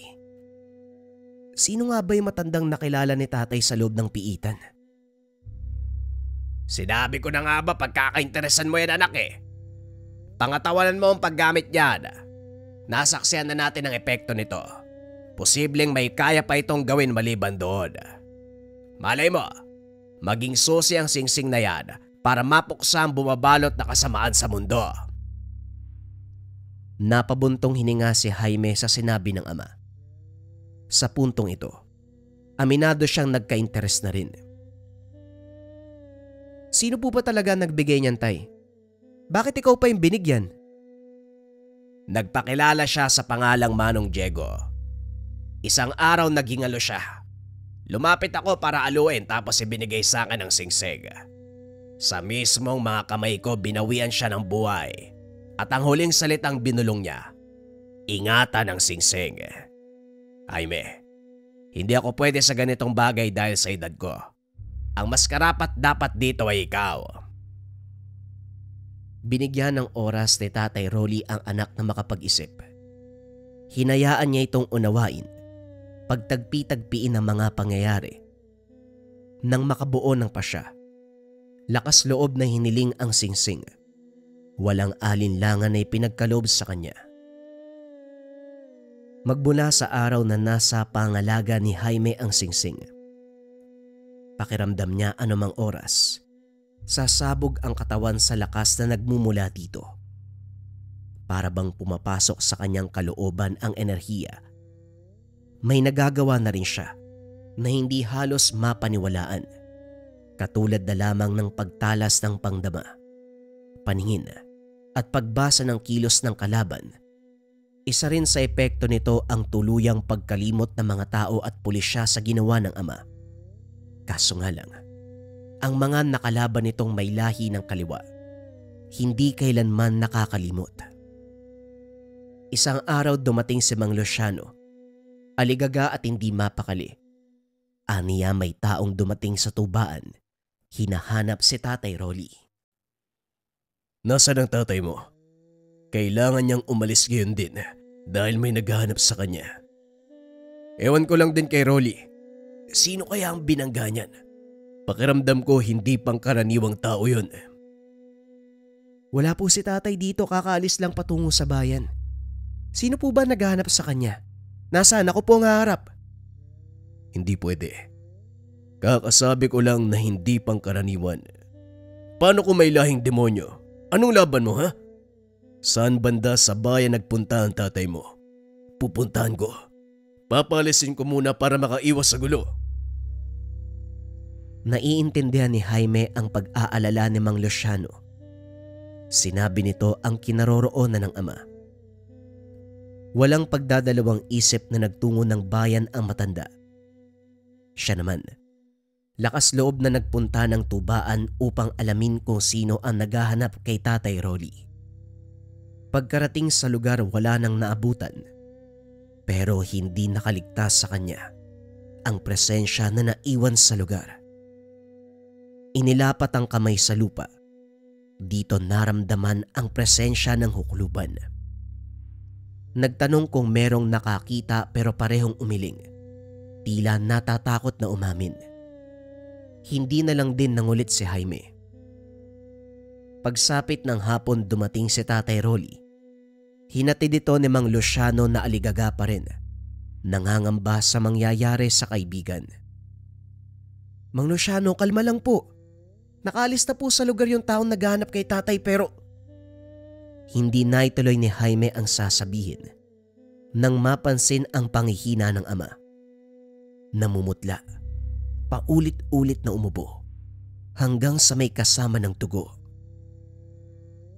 Sino nga ba yung matandang nakilala ni tatay sa loob ng piitan? Sinabi ko na nga ba pagkakainteresan mo yan anak eh. Pangatawanan mo ang paggamit niyan. Nasaksihan na natin ang epekto nito. Posibleng may kaya pa itong gawin maliban doon. Malay mo, maging susi ang Singsing na yan para mapuksa ang bumabalot na kasamaan sa mundo. Napabuntong hininga si Jaime sa sinabi ng ama. Sa puntong ito, aminado siyang nagka-interes na rin. Sino po ba talaga nagbigay niyan, tay? Bakit ikaw pa yung binigyan? Nagpakilala siya sa pangalang Manong Diego. Isang araw naghingalo siya. Lumapit ako para aluin tapos ibinigay sa akin ng Singsing. Sa mismong mga kamay ko binawian siya ng buhay. At ang huling salitang binulong niya, ingatan ng Singsing. Jaime, hindi ako pwede sa ganitong bagay dahil sa edad ko. Ang mas karapat dapat dito ay ikaw. Binigyan ng oras ni Tatay Rolly ang anak na makapag-isip. Hinayaan niya itong unawain, pagtagpi-tagpiin ang mga pangyayari. Nang makabuo ng pasya, lakas loob na hiniling ang Singsing. Walang alinlangan na ipinagkaloob sa kanya. Magmula sa araw na nasa pangalaga ni Jaime ang Singsing, pakiramdam niya anumang oras, sasabog ang katawan sa lakas na nagmumula dito. Para bang pumapasok sa kanyang kalooban ang enerhiya. May nagagawa na rin siya na hindi halos mapaniwalaan, katulad na lamang ng pagtalas ng pangdama, paningin at pagbasa ng kilos ng kalaban. Isa rin sa epekto nito ang tuluyang pagkalimot ng mga tao at pulisya sa ginawa ng ama. Kaso nga lang, ang mga nakalaban nitong may lahi ng kaliwa, hindi kailanman nakakalimot. Isang araw dumating si Mang Luciano, aligaga at hindi mapakali. Aniya may taong dumating sa tubaan, hinahanap si Tatay Rolly. Nasaan ang tatay mo? Kailangan niyang umalis ngayon din dahil may naghahanap sa kanya. Ewan ko lang din kay Rolly. Sino kaya ang binangga niyan? Pakiramdam ko hindi pangkaraniwang tao yun. Wala po si tatay dito, kakaalis lang patungo sa bayan. Sino po ba naghahanap sa kanya? Nasaan? Ako po ang haharap. Hindi pwede. Kakasabi ko lang na hindi pangkaraniwan. Paano kung may lahing demonyo? Anong laban mo, ha? Saan banda sa bayan nagpunta ang tatay mo? Pupuntahan ko. Papalisin ko muna para makaiwas sa gulo. Naiintindihan ni Jaime ang pag-aalala ni Mang Luciano. Sinabi nito ang kinaroroonan ng ama. Walang pagdadalawang isip na nagtungo ng bayan ang matanda. Siya naman, lakas loob na nagpunta ng tubaan upang alamin kung sino ang naghahanap kay Tatay Rolly. Pagkarating sa lugar wala nang naabutan, pero hindi nakaligtas sa kanya ang presensya na naiwan sa lugar. Inilapat ang kamay sa lupa. Dito naramdaman ang presensya ng hukluban. Nagtanong kung merong nakakita pero parehong umiling. Tila natatakot na umamin. Hindi na lang din nangulit si Jaime. Pagsapit ng hapon dumating si Tatay Rolly. Hinatid ito ni Mang Luciano na aligaga pa rin. Nangangamba sa mangyayari sa kaibigan. Mang Luciano, kalma lang po. Nakaalis na po sa lugar yung taong naghahanap kay tatay pero... Hindi na ituloy ni Jaime ang sasabihin nang mapansin ang panghihina ng ama. Namumutla, paulit-ulit na umubo hanggang sa may kasama ng tugo.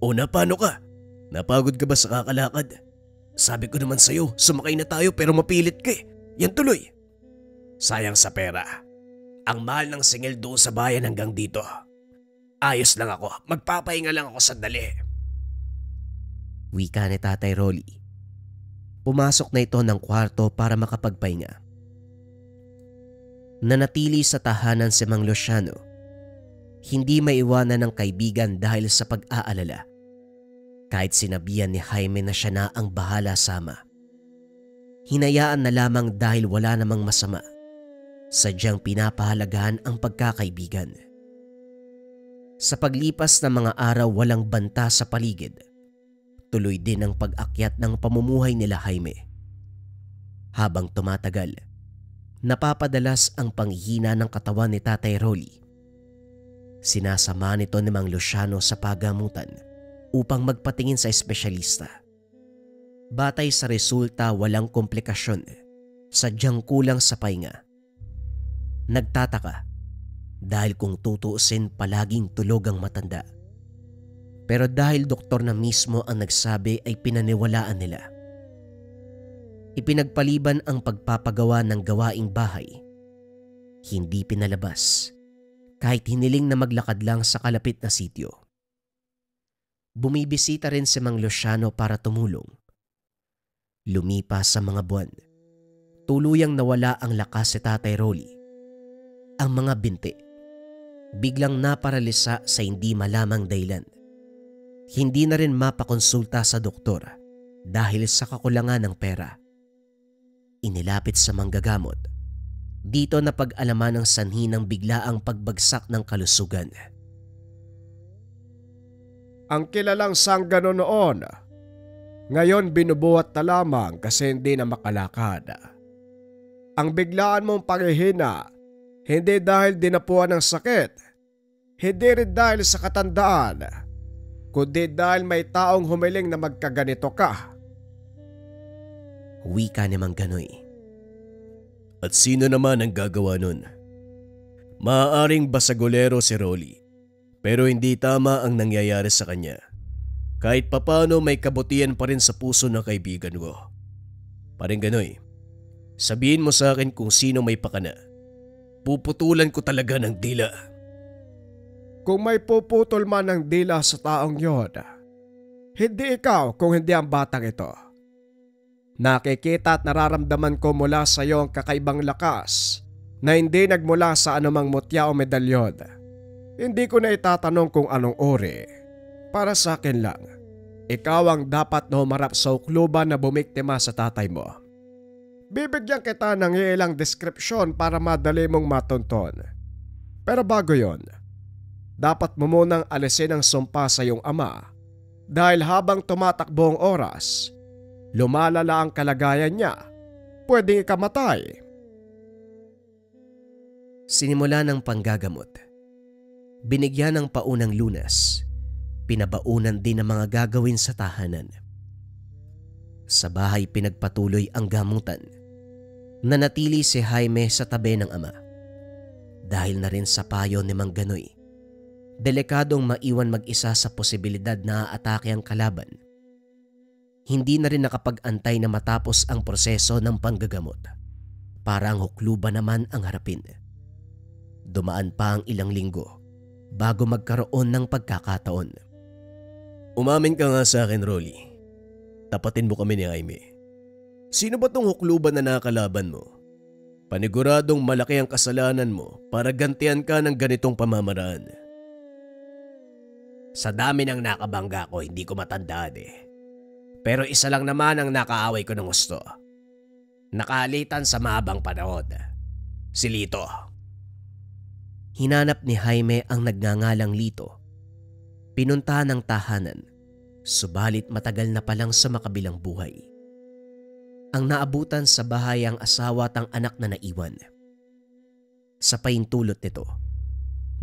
O paano ka? Napagod ka ba sa kakalakad? Sabi ko naman sa'yo, sumakay na tayo pero mapilit ka eh. Yan tuloy. Sayang sa pera. Ang mahal ng singil doon sa bayan hanggang dito. Ayos lang ako, magpapahinga lang ako sandali. Wika ni Tatay Rolly. Pumasok na ito ng kwarto para makapagpahinga. Nanatili sa tahanan si Mang Luciano. Hindi maiwanan ng kaibigan dahil sa pag-aalala. Kahit sinabihan ni Jaime na siya na ang bahala sama. Hinayaan na lamang dahil wala namang masama. Sadyang pinapahalagahan ang pagkakaibigan. Sa paglipas ng mga araw walang banta sa paligid. Tuloy din ang pag-akyat ng pamumuhay nila Jaime. Habang tumatagal, napapadalas ang panghihina ng katawan ni Tatay Rolly. Sinasama nito ni Mang Luciano sa pagamutan upang magpatingin sa espesyalista. Batay sa resulta walang komplikasyon, sadyang kulang sa pahinga. Nagtataka dahil kung tutuusin palaging tulog ang matanda. Pero dahil doktor na mismo ang nagsabi ay pinaniwalaan nila. Ipinagpaliban ang pagpapagawa ng gawaing bahay. Hindi pinalabas kahit hiniling na maglakad lang sa kalapit na sityo. Bumibisita rin si Mang Luciano para tumulong. Lumipas sa mga buwan. Tuluyang nawala ang lakas si Tatay Rolly. Ang mga binti biglang naparalisa sa hindi malamang dahilan. Hindi na rin mapakonsulta sa doktor dahil sa kakulangan ng pera. Inilapit sa manggagamot. Dito na pag-alaman ng sanhi ng biglaang pagbagsak ng kalusugan. Ang kilalang sanggano noon, ngayon binubuhat na lamang kasi hindi na makalakad. Ang biglaan mong paghihina, hindi dahil dinapuan ng sakit, hindi rin dahil sa katandaan, kundi dahil may taong humiling na magkaganito ka. Wika ni Mang Ganoy. At sino naman ang gagawa nun? Maaaring basagolero si Rolly, pero hindi tama ang nangyayari sa kanya. Kahit papano may kabutihan pa rin sa puso ng kaibigan ko. Paring Ganoy, sabihin mo sa akin kung sino may pakana. Puputulan ko talaga ng dila. Kung may puputol man ng dila sa taong yon, hindi ikaw kung hindi ang batang ito. Nakikita at nararamdaman ko mula sa iyo ang kakaibang lakas na hindi nagmula sa anumang mutya o medalyon. Hindi ko na itatanong kung anong uri. Para sa akin lang, ikaw ang dapat na humarap sa hukluban na bumiktima sa tatay mo. Bibigyan kita ng ilang deskripsyon para madali mong matunton. Pero bago yon, dapat mo munang alisin ang sumpa sa iyong ama dahil habang tumatakbo ang oras, lumalala ang kalagayan niya. Pwedeng ikamatay. Sinimula ng panggagamot. Binigyan ng paunang lunas. Pinabaunan din ang mga gagawin sa tahanan. Sa bahay pinagpatuloy ang gamutan. Nanatili si Jaime sa tabi ng ama. Dahil na rin sa payo ni Mang Ganoy, delikadong maiwan mag-isa sa posibilidad na aatake ang kalaban. Hindi na rin nakapag-antay na matapos ang proseso ng panggagamot. Para ang hukluban naman ang harapin. Dumaan pa ang ilang linggo bago magkaroon ng pagkakataon. Umamin ka nga sa akin, Rolly. Tapatin mo kami ni Jaime. Sino ba tong hukluban na nakalaban mo? Paniguradong malaki ang kasalanan mo para gantian ka ng ganitong pamamaraan. Sa dami ng nakabangga ko, hindi ko matandaan eh. Pero isa lang naman ang nakaaway ko ng gusto. Nakalitan sa mahabang panahon. Si Lito. Hinanap ni Jaime ang nagngangalang Lito. Pinuntahan ng tahanan, subalit matagal na palang sa makabilang buhay. Ang naabutan sa bahay ang asawa at ang anak na naiwan. Sa paintulot nito,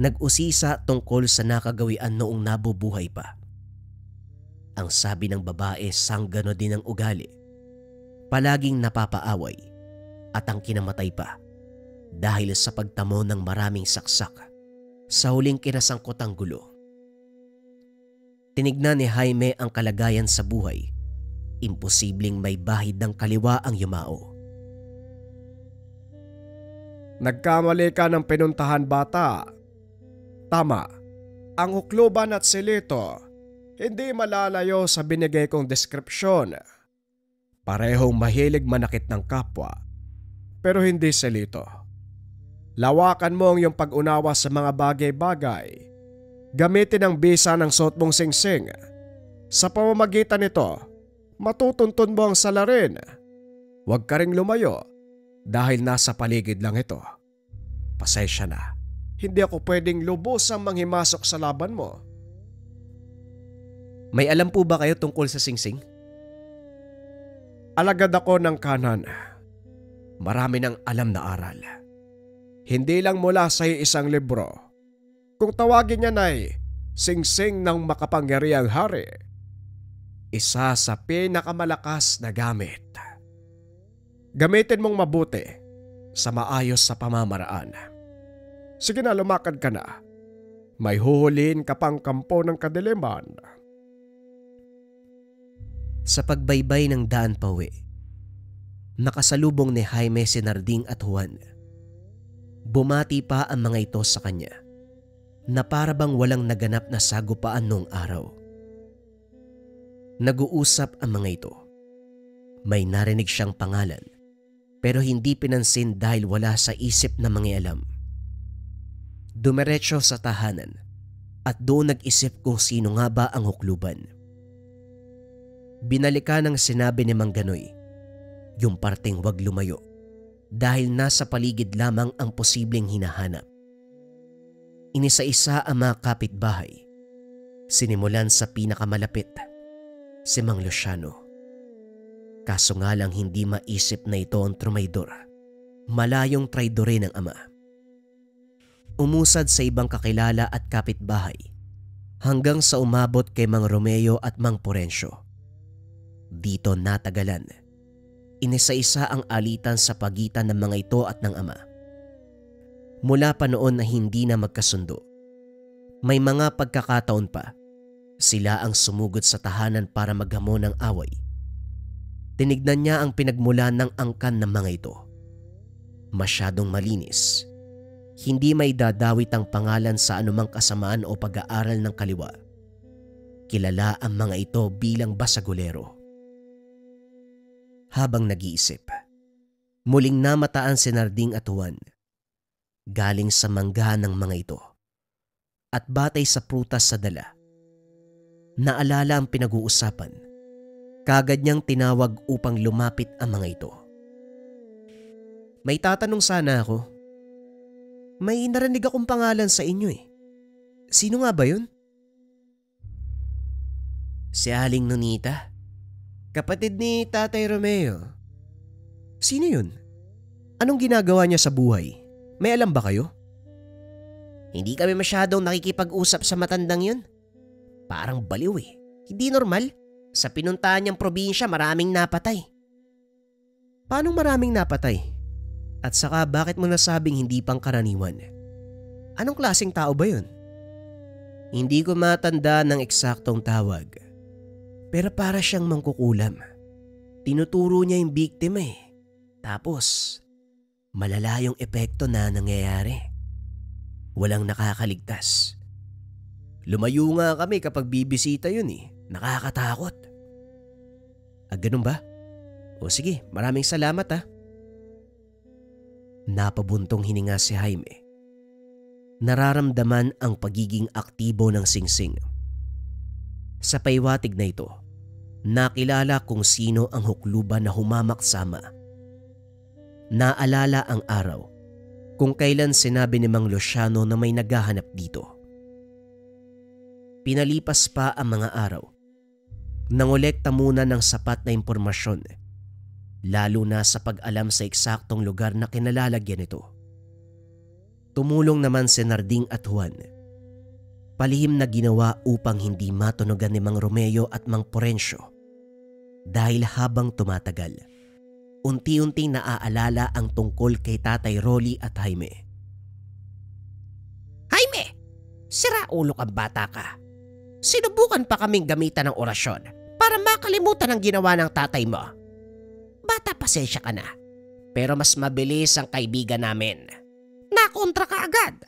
nag-usisa tungkol sa nakagawian noong nabubuhay pa. Ang sabi ng babae, sanggano din ang ugali. Palaging napapaaway at ang kinamatay pa dahil sa pagtamo ng maraming saksak sa huling kinasangkotang gulo. Tinignan ni Jaime ang kalagayan sa buhay. Imposibleng may bahid ng kaliwa ang yumao. Nagkamali ka ng pinuntahan, bata. Tama, ang hukluban at si Lito hindi malalayo sa binigay kong deskripsyon. Parehong mahilig manakit ng kapwa, pero hindi si Lito. Lawakan mo ang iyong pag-unawa sa mga bagay-bagay. Gamitin ang bisa ng suot mong singsing. Sa pamamagitan nito, matutuntun mo ang salarin. Huwag ka ring lumayo dahil nasa paligid lang ito. Pasensya na, hindi ako pwedeng lubusang manghimasok sa laban mo. May alam po ba kayo tungkol sa singsing? Alagad ako ng kanan. Marami ng alam na aral. Hindi lang mula sa isang libro. Kung tawagin niya ay singsing ng makapangyarihang hari. Isa sa pinakamalakas na gamit. Gamitin mong mabuti sa maayos sa pamamaraan. Sige na, lumakad ka na. May huhulihin ka pang kampo ng kadiliman. Sa pagbaybay ng daan pauwi, nakasalubong ni Jaime si Narding at Juan. Bumati pa ang mga ito sa kanya na para bang walang naganap na sagupaan noong araw. Nag-uusap ang mga ito. May narinig siyang pangalan pero hindi pinansin dahil wala sa isip na mangialam. Dumiretso sa tahanan at doon nag-isip kung sino nga ba ang hukluban. Binalikan ang sinabi ni Mang Ganoy, yung parteng wag lumayo dahil nasa paligid lamang ang posibleng hinahanap. Inisa-isa ang mga kapitbahay. Sinimulan sa pinakamalapit, si Mang Luciano. Kaso nga lang hindi maisip na ito ang trumaydor. Malayong traidore ng ama. Umusad sa ibang kakilala at kapitbahay hanggang sa umabot kay Mang Romeo at Mang Porencio. Dito natagalan. Inisa-isa ang alitan sa pagitan ng mga ito at ng ama. Mula pa noon na hindi na magkasundo. May mga pagkakataon pa, Sila ang sumugod sa tahanan para maghamon ng away. Tinignan niya ang pinagmulan ng angkan ng mga ito. Masyadong malinis. Hindi may dadawit ang pangalan sa anumang kasamaan o pag-aaral ng kaliwa. Kilala ang mga ito bilang basagulero. Habang nag-iisip, muling namataan si Narding at Juan. Galing sa mangga ng mga ito. At batay sa prutas sa dala. Naalala ang pinag-uusapan. Kagad niyang tinawag upang lumapit ang mga ito. May tatanong sana ako. May narinig akong pangalan sa inyo eh. Sino nga ba yun? Si Aling Nonita. Kapatid ni Tatay Romeo. Sino yun? Anong ginagawa niya sa buhay? May alam ba kayo? Hindi kami masyadong nakikipag-usap sa matandang yun. Parang baliw eh. Hindi normal. Sa pinuntahan niyang probinsya maraming napatay. Paanong maraming napatay? At saka bakit mo nasabing hindi pangkaraniwan? Anong klaseng tao ba yun? Hindi ko matanda ng eksaktong tawag. Pero para siyang mangkukulam. Tinuturo niya yung biktima eh. Tapos, malala yung epekto na nangyayari. Walang nakakaligtas. Lumayo nga kami kapag bibisita yun eh. Nakakatakot. Ganun ba? O sige, maraming salamat ah. Napabuntong hininga si Jaime. Nararamdaman ang pagiging aktibo ng singsing. Sa paywatig na ito, nakilala kung sino ang hukluban na humamak sama. Naalala ang araw kung kailan sinabi ni Mang Luciano na may naghahanap dito. Pinalipas pa ang mga araw. Nangolekta muna ng sapat na impormasyon, lalo na sa pag-alam sa eksaktong lugar na kinalalagyan nito. Tumulong naman si Narding at Juan. Palihim na ginawa upang hindi matunugan ni Mang Romeo at Mang Porencio. Dahil habang tumatagal, unti-unting naaalala ang tungkol kay Tatay Rolly at Jaime. Jaime! Sira ulo kang bata ka. Sinubukan pa kaming gamitan ng orasyon para makalimutan ang ginawa ng tatay mo. Bata, pasensya ka na. Pero mas mabilis ang kaibigan namin. Nakontra ka agad.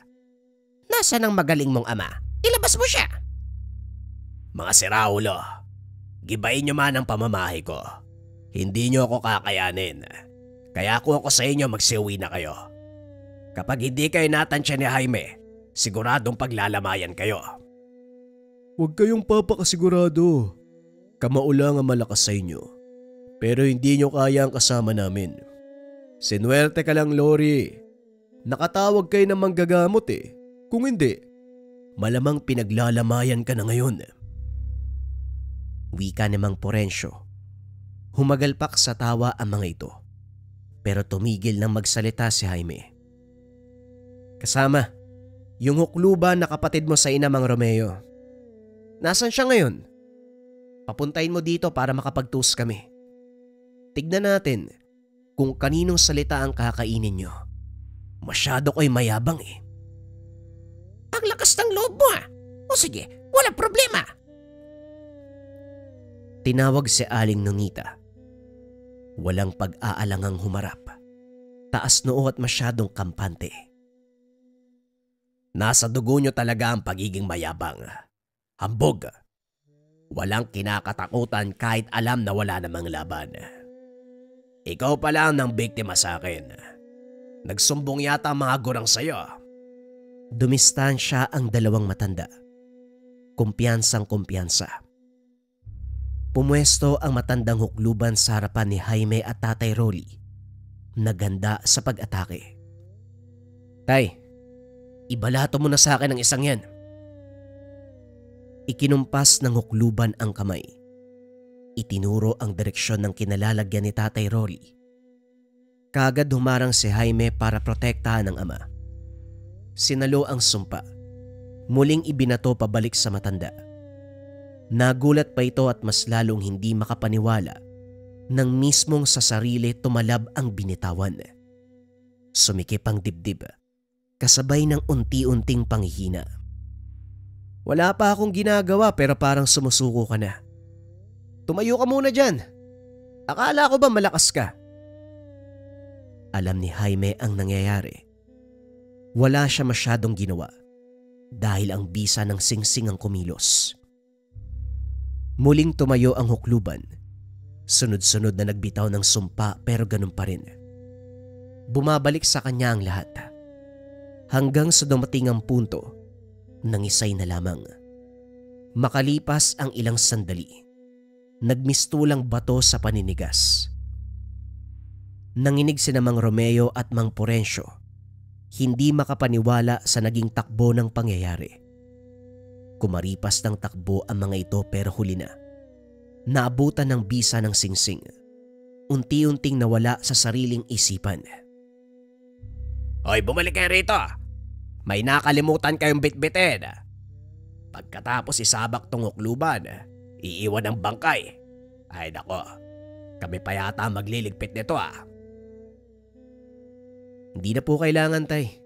Nasaan ang magaling mong ama? Ilabas mo siya. Mga siraulo, gibayin niyo man ang pamamahay ko. Hindi niyo ako kakayanin. Kaya kung ako sa inyo magsiuwi na kayo. Kapag hindi kayo natansya ni Jaime, siguradong paglalamayan kayo. Huwag kayong papakasigurado. Kamao lang ang malakas sa inyo. Pero hindi niyo kaya ang kasama namin. Sinuwerte ka lang, Lori. Nakatawag kayo ng manggagamot eh. Kung hindi, malamang pinaglalamayan ka na ngayon. Wika ni Mang Porencio. Humagalpak sa tawa ang mga ito. Pero tumigil nang magsalita si Jaime. Kasama, yung hukluban na kapatid mo sa ina, Mang Romeo. Nasaan siya ngayon? Papuntahin mo dito para makapagtus kami. Tignan natin kung kaninong salita ang kakainin nyo. Masyado ko'y mayabang eh. Ang lakas ng loob mo ah. O sige, walang problema. Tinawag si Aling Nonita. Walang pag-aalangang humarap. Taas noo at masyadong kampante. Nasa dugo nyo talaga ang pagiging mayabang. Hambog. Walang kinakatakutan kahit alam na wala namang laban. Ikaw pa lang ng biktima sa akin. Nagsumbong yata ang mga gurang sa'yo. Dumistansya ang dalawang matanda. Kumpiyansang kumpiyansa. Pumwesto ang matandang hukluban sa harapan ni Jaime at Tatay Rolly. Naganda sa pag-atake. Tay, ibalato mo na sa akin ang isang yan. Ikinumpas ng hukluban ang kamay. Itinuro ang direksyon ng kinalalagyan ni Tatay Rolly. Kaagad humarang si Jaime para protektahan ang ama. Sinalo ang sumpa. Muling ibinato pabalik sa matanda. Nagulat pa ito at mas lalong hindi makapaniwala nang mismong sa sarili tumalab ang binitawan. Sumikip ang dibdib, kasabay ng unti-unting panghihina. Wala pa akong ginagawa pero parang sumusuko ka na. Tumayo ka muna dyan. Akala ko ba malakas ka? Alam ni Jaime ang nangyayari. Wala siya masyadong ginawa dahil ang bisa ng singsing ang kumilos. Muling tumayo ang hukluban. Sunod-sunod na nagbitaw ng sumpa pero ganun pa rin. Bumabalik sa kanya ang lahat. Hanggang sa dumating ang punto, nangisay na lamang. Makalipas ang ilang sandali, nagmistulang bato sa paninigas. Nanginig sina Mang Romeo at Mang Porencio, hindi makapaniwala sa naging takbo ng pangyayari. Kumaripas ng takbo ang mga ito pero huli na. Naabutan ng bisa ng singsing. Unti-unting nawala sa sariling isipan. Hoy, bumalik kayo rito. May nakalimutan kayong bitbitin. Pagkatapos isabak tong hukluban, iiwan ang bangkay. Ay nako, kami pa yata magliligpit nito Hindi na po kailangan, tay.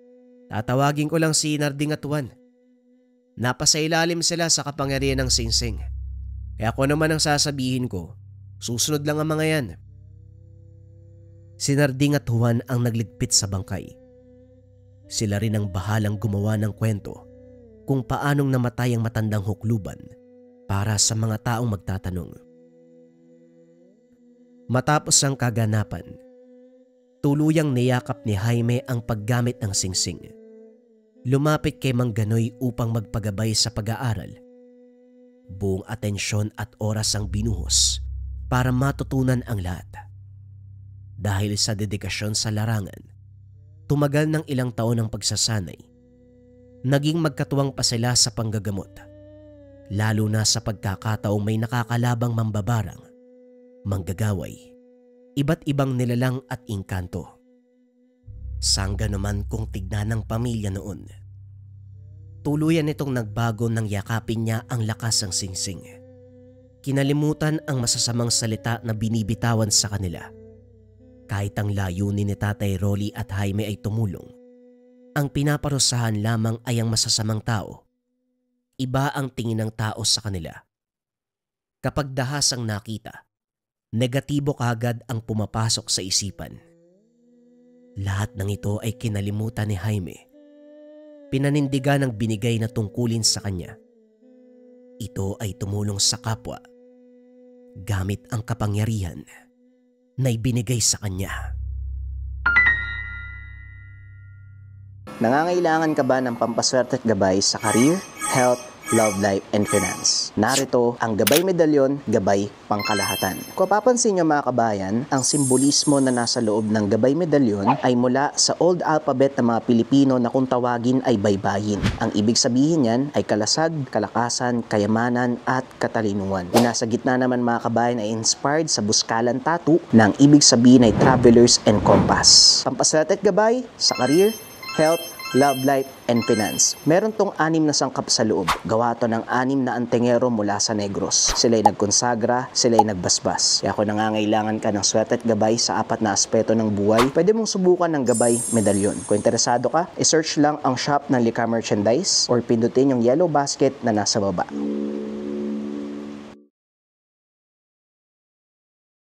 Tatawagin ko lang si Narding at Juan. Napasailalim sila sa kapangyarihan ng singsing. Kaya ako naman ang sasabihin ko, susunod lang ang mga yan. Si Narding at Juan ang nagligpit sa bangkay. Sila rin ang bahalang gumawa ng kwento kung paanong namatay ang matandang hukluban para sa mga taong magtatanong. Matapos ang kaganapan, tuluyang niyakap ni Jaime ang paggamit ng singsing. Lumapit kay Mang Ganoy upang magpagabay sa pag-aaral. Buong atensyon at oras ang binuhos para matutunan ang lahat. Dahil sa dedikasyon sa larangan, tumagal ng ilang taon ang pagsasanay. Naging magkatuwang pa sila sa panggagamot, lalo na sa pagkakataong may nakakalabang mambabarang, manggagaway, iba't ibang nilalang at engkanto. Sangga naman kung tignan ng pamilya noon. Tuluyan itong nagbago nang yakapin niya ang lakas ng singsing. Kinalimutan ang masasamang salita na binibitawan sa kanila. Kahit ang layunin ni Tatay Rolly at Jaime ay tumulong, ang pinaparusahan lamang ay ang masasamang tao. Iba ang tingin ng tao sa kanila. Kapag dahas ang nakita, negatibo kaagad ang pumapasok sa isipan. Lahat ng ito ay kinalimutan ni Jaime. Pinanindigan ang binigay na tungkulin sa kanya. Ito ay tumulong sa kapwa gamit ang kapangyarihan na ibinigay sa kanya. Nangangailangan ka ba ng pampaswerte at gabay sa career, health, love life, and finance? Narito ang Gabay Medalyon, Gabay Pangkalahatan. Kung papansin nyo mga kabayan, ang simbolismo na nasa loob ng Gabay Medalyon ay mula sa old alphabet ng mga Pilipino na kung tawagin ay baybayin. Ang ibig sabihin yan ay kalasag, kalakasan, kayamanan, at katalinuhan. Yung nasa gitna naman mga kabayan ay inspired sa buskalan tattoo na ang ibig sabihin ay travelers and compass. Pampaswerte at gabay sa career, health, love life, and finance. Meron tong 6 na sangkap sa loob. Gawa to ng 6 na antingero mula sa Negros. Sila'y nagkonsagra, sila'y nagbasbas. Kaya kung nangangailangan ka ng swerte at gabay sa 4 na aspeto ng buhay, pwede mong subukan ng Gabay Medalyon. Kung interesado ka, isearch lang ang shop ng Lika Merchandise or pindutin yung yellow basket na nasa baba.